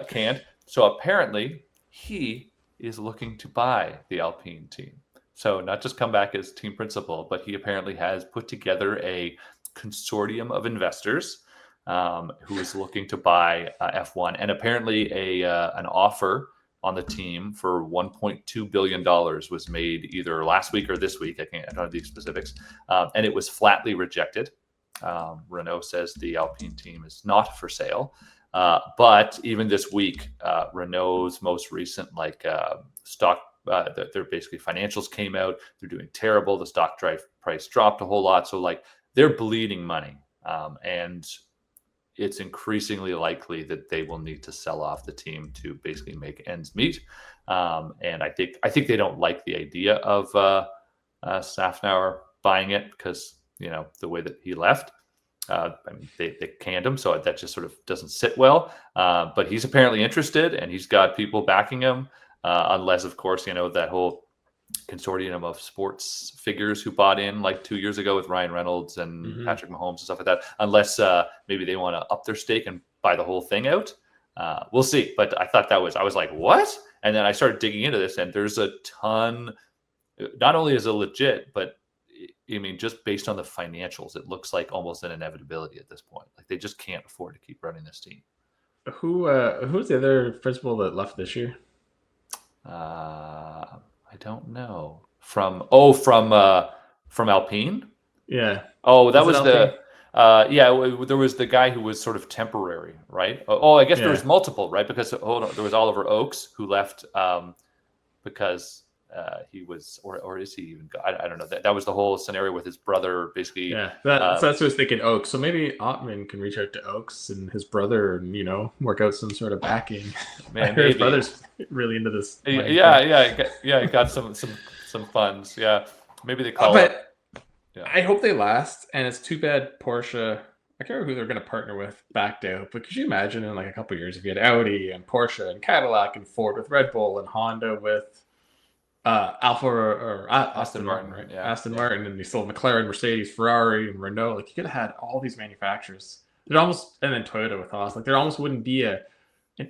canned? So apparently he is looking to buy the Alpine team. So not just come back as team principal, but he apparently has put together a consortium of investors who is looking to buy F1, and apparently an offer on the team for $1.2 billion was made either last week or this week. I don't have the specifics. And it was flatly rejected. Renault says the Alpine team is not for sale. But even this week, Renault's most recent stock, their basically financials came out. They're doing terrible. The stock price dropped a whole lot. So they're bleeding money. And it's increasingly likely that they will need to sell off the team to basically make ends meet. And I think they don't like the idea of Safnauer buying it because, the way that he left. They canned him, so that just sort of doesn't sit well. But he's apparently interested, and he's got people backing him, unless, of course, that whole consortium of sports figures who bought in 2 years ago with Ryan Reynolds and Patrick Mahomes and stuff like that, unless maybe they want to up their stake and buy the whole thing out. We'll see. But I thought I was like, what? And then I started digging into this, and there's a ton. Not only is it legit, but just based on the financials, it looks like almost an inevitability at this point. They just can't afford to keep running this team. Who's the other principal that left this year? I don't know. From Alpine? Yeah. Oh, that was there was the guy who was sort of temporary, right? I guess there was multiple, right? Because there was Oliver Oakes who left because he was, or is he even? I don't know. That was the whole scenario with his brother, basically. Yeah, so that's what I was thinking. Oakes. So maybe Ottman can reach out to Oakes and his brother, and work out some sort of backing. Man, his brother's really into this. He got some funds. Yeah, maybe they call it. Yeah. I hope they last, and it's too bad Porsche. I can't remember who they're going to partner with backed out, but could you imagine in a couple of years if you had Audi and Porsche and Cadillac and Ford with Red Bull and Honda with Alpha or Aston Martin, right? Yeah. Aston Martin, and you still have McLaren, Mercedes, Ferrari, and Renault. You could have had all these manufacturers. And then Toyota with Haas. There almost wouldn't be an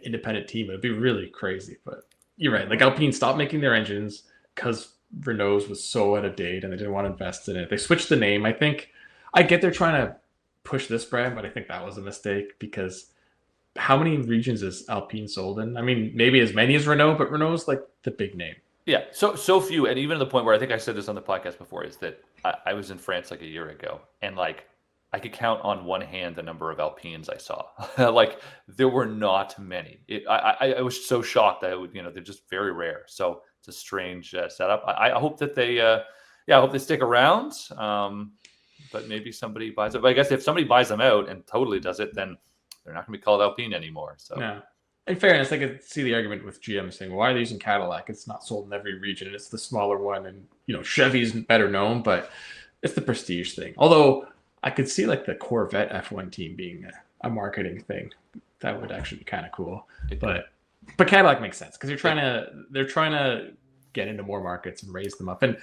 independent team. It'd be really crazy. But you're right. Alpine stopped making their engines because Renault's was so out of date, and they didn't want to invest in it. They switched the name. I think I get they're trying to push this brand, but I think that was a mistake because how many regions is Alpine sold in? Maybe as many as Renault, but Renault's the big name. Yeah, so few, and even to the point where I think I said this on the podcast before, is that I was in France a year ago, and I could count on one hand the number of Alpines I saw. There were not many. I was so shocked that they're just very rare. So it's a strange setup. I hope that they, I hope they stick around. But maybe somebody buys it. But I guess if somebody buys them out and totally does it, then they're not going to be called Alpine anymore. So. Yeah. In fairness, I could see the argument with GM saying, why are they using Cadillac? It's not sold in every region. It's the smaller one. And, Chevy's better known, but it's the prestige thing. Although I could see the Corvette F1 team being a marketing thing. That would actually be kind of cool. But Cadillac makes sense because they're trying to get into more markets and raise them up. And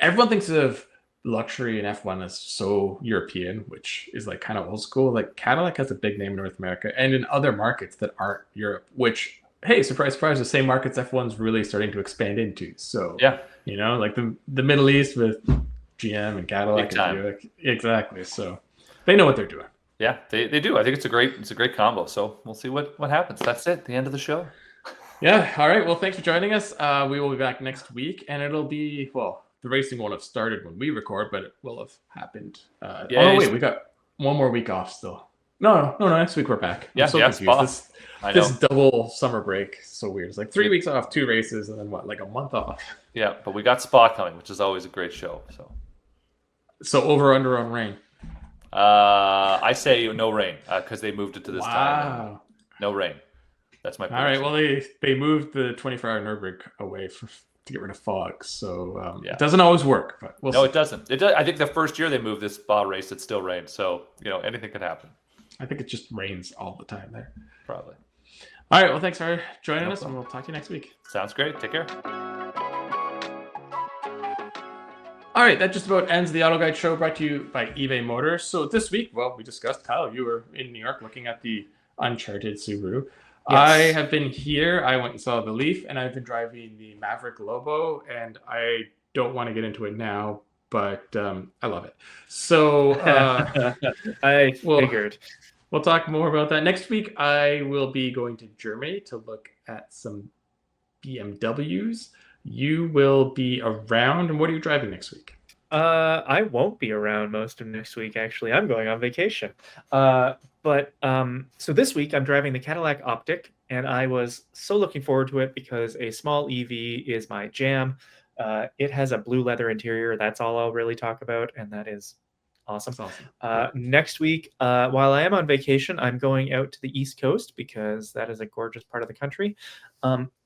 everyone thinks of luxury in F1 is so European, which is kind of old school. Cadillac has a big name in North America and in other markets that aren't Europe, which, hey, surprise, surprise, the same markets F1's really starting to expand into. So, yeah, the Middle East with GM and Cadillac and Buick. Exactly. So they know what they're doing. Yeah, they do. I think it's a great combo. So we'll see what happens. That's it. The end of the show. Yeah. All right. Well, thanks for joining us. We will be back next week, and it'll be, well, the racing won't have started when we record, but it will have happened. Oh no, wait, we got one more week off still. No. Next week we're back. I'm so confused. This double summer break is so weird. It's like 3 weeks off, 2 races, and then what? Like a month off. Yeah, but we got Spa coming, which is always a great show. So over under on rain. I say no rain because they moved it to this time. No rain. That's my prediction. All right. Well, they moved the 24-hour Nürburgring away to get rid of fog, so it doesn't always work. But we'll see. It doesn't. It does. I think the first year they moved this Spa race, it still rained. So anything could happen. I think it just rains all the time there. Probably. All right. Well, thanks for joining us, and we'll talk to you next week. Sounds great. Take care. All right, that just about ends the Auto Guide show brought to you by eBay Motors. So this week, well, we discussed, Kyle, you were in New York looking at the Uncharted Subaru. Yes. I have been here. I went and saw the Leaf, and I've been driving the Maverick Lobo, and I don't want to get into it now, but I love it. So I figured. We'll talk more about that. Next week, I will be going to Germany to look at some BMWs. You will be around, and what are you driving next week? I won't be around most of next week, actually. I'm going on vacation. So this week I'm driving the Cadillac Optic, and I was so looking forward to it because a small EV is my jam. It has a blue leather interior. That's all I'll really talk about, and that is awesome. Next week, while I am on vacation, I'm going out to the East Coast because that is a gorgeous part of the country.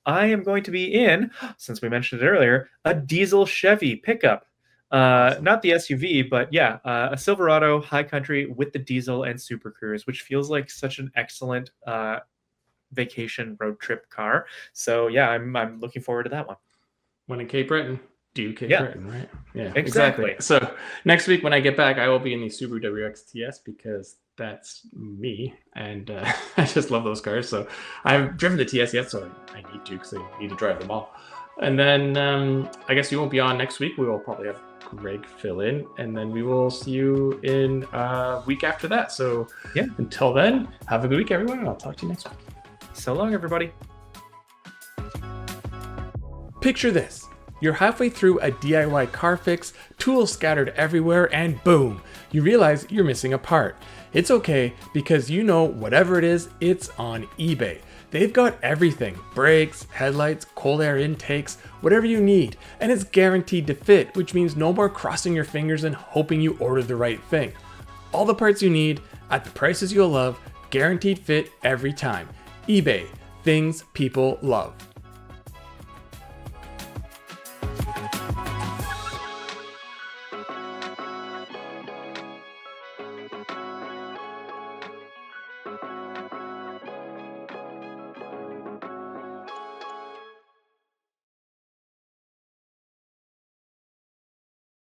I am going to be in, since we mentioned it earlier, a diesel Chevy pickup. Awesome. Not the SUV, but a Silverado High Country with the diesel and Super Cruise, which feels like such an excellent vacation road trip car. So I'm looking forward to that one. When in Cape Breton, do Cape Breton, right? Yeah, exactly. So next week when I get back, I will be in the Subaru WRX TS because that's me, and I just love those cars. So I haven't driven the TS yet, so I need to because I need to drive them all. And then I guess you won't be on next week. We will probably have Greg fill in, and then we will see you in a week after that. So until then, have a good week, everyone, and I'll talk to you next week. So long, everybody. Picture this. You're halfway through a DIY car fix, tools scattered everywhere, and boom, you realize you're missing a part. It's okay, because you know whatever it is, it's on eBay. They've got everything: brakes, headlights, cold air intakes, whatever you need, and it's guaranteed to fit, which means no more crossing your fingers and hoping you ordered the right thing. All the parts you need, at the prices you'll love, guaranteed fit every time. eBay, things people love.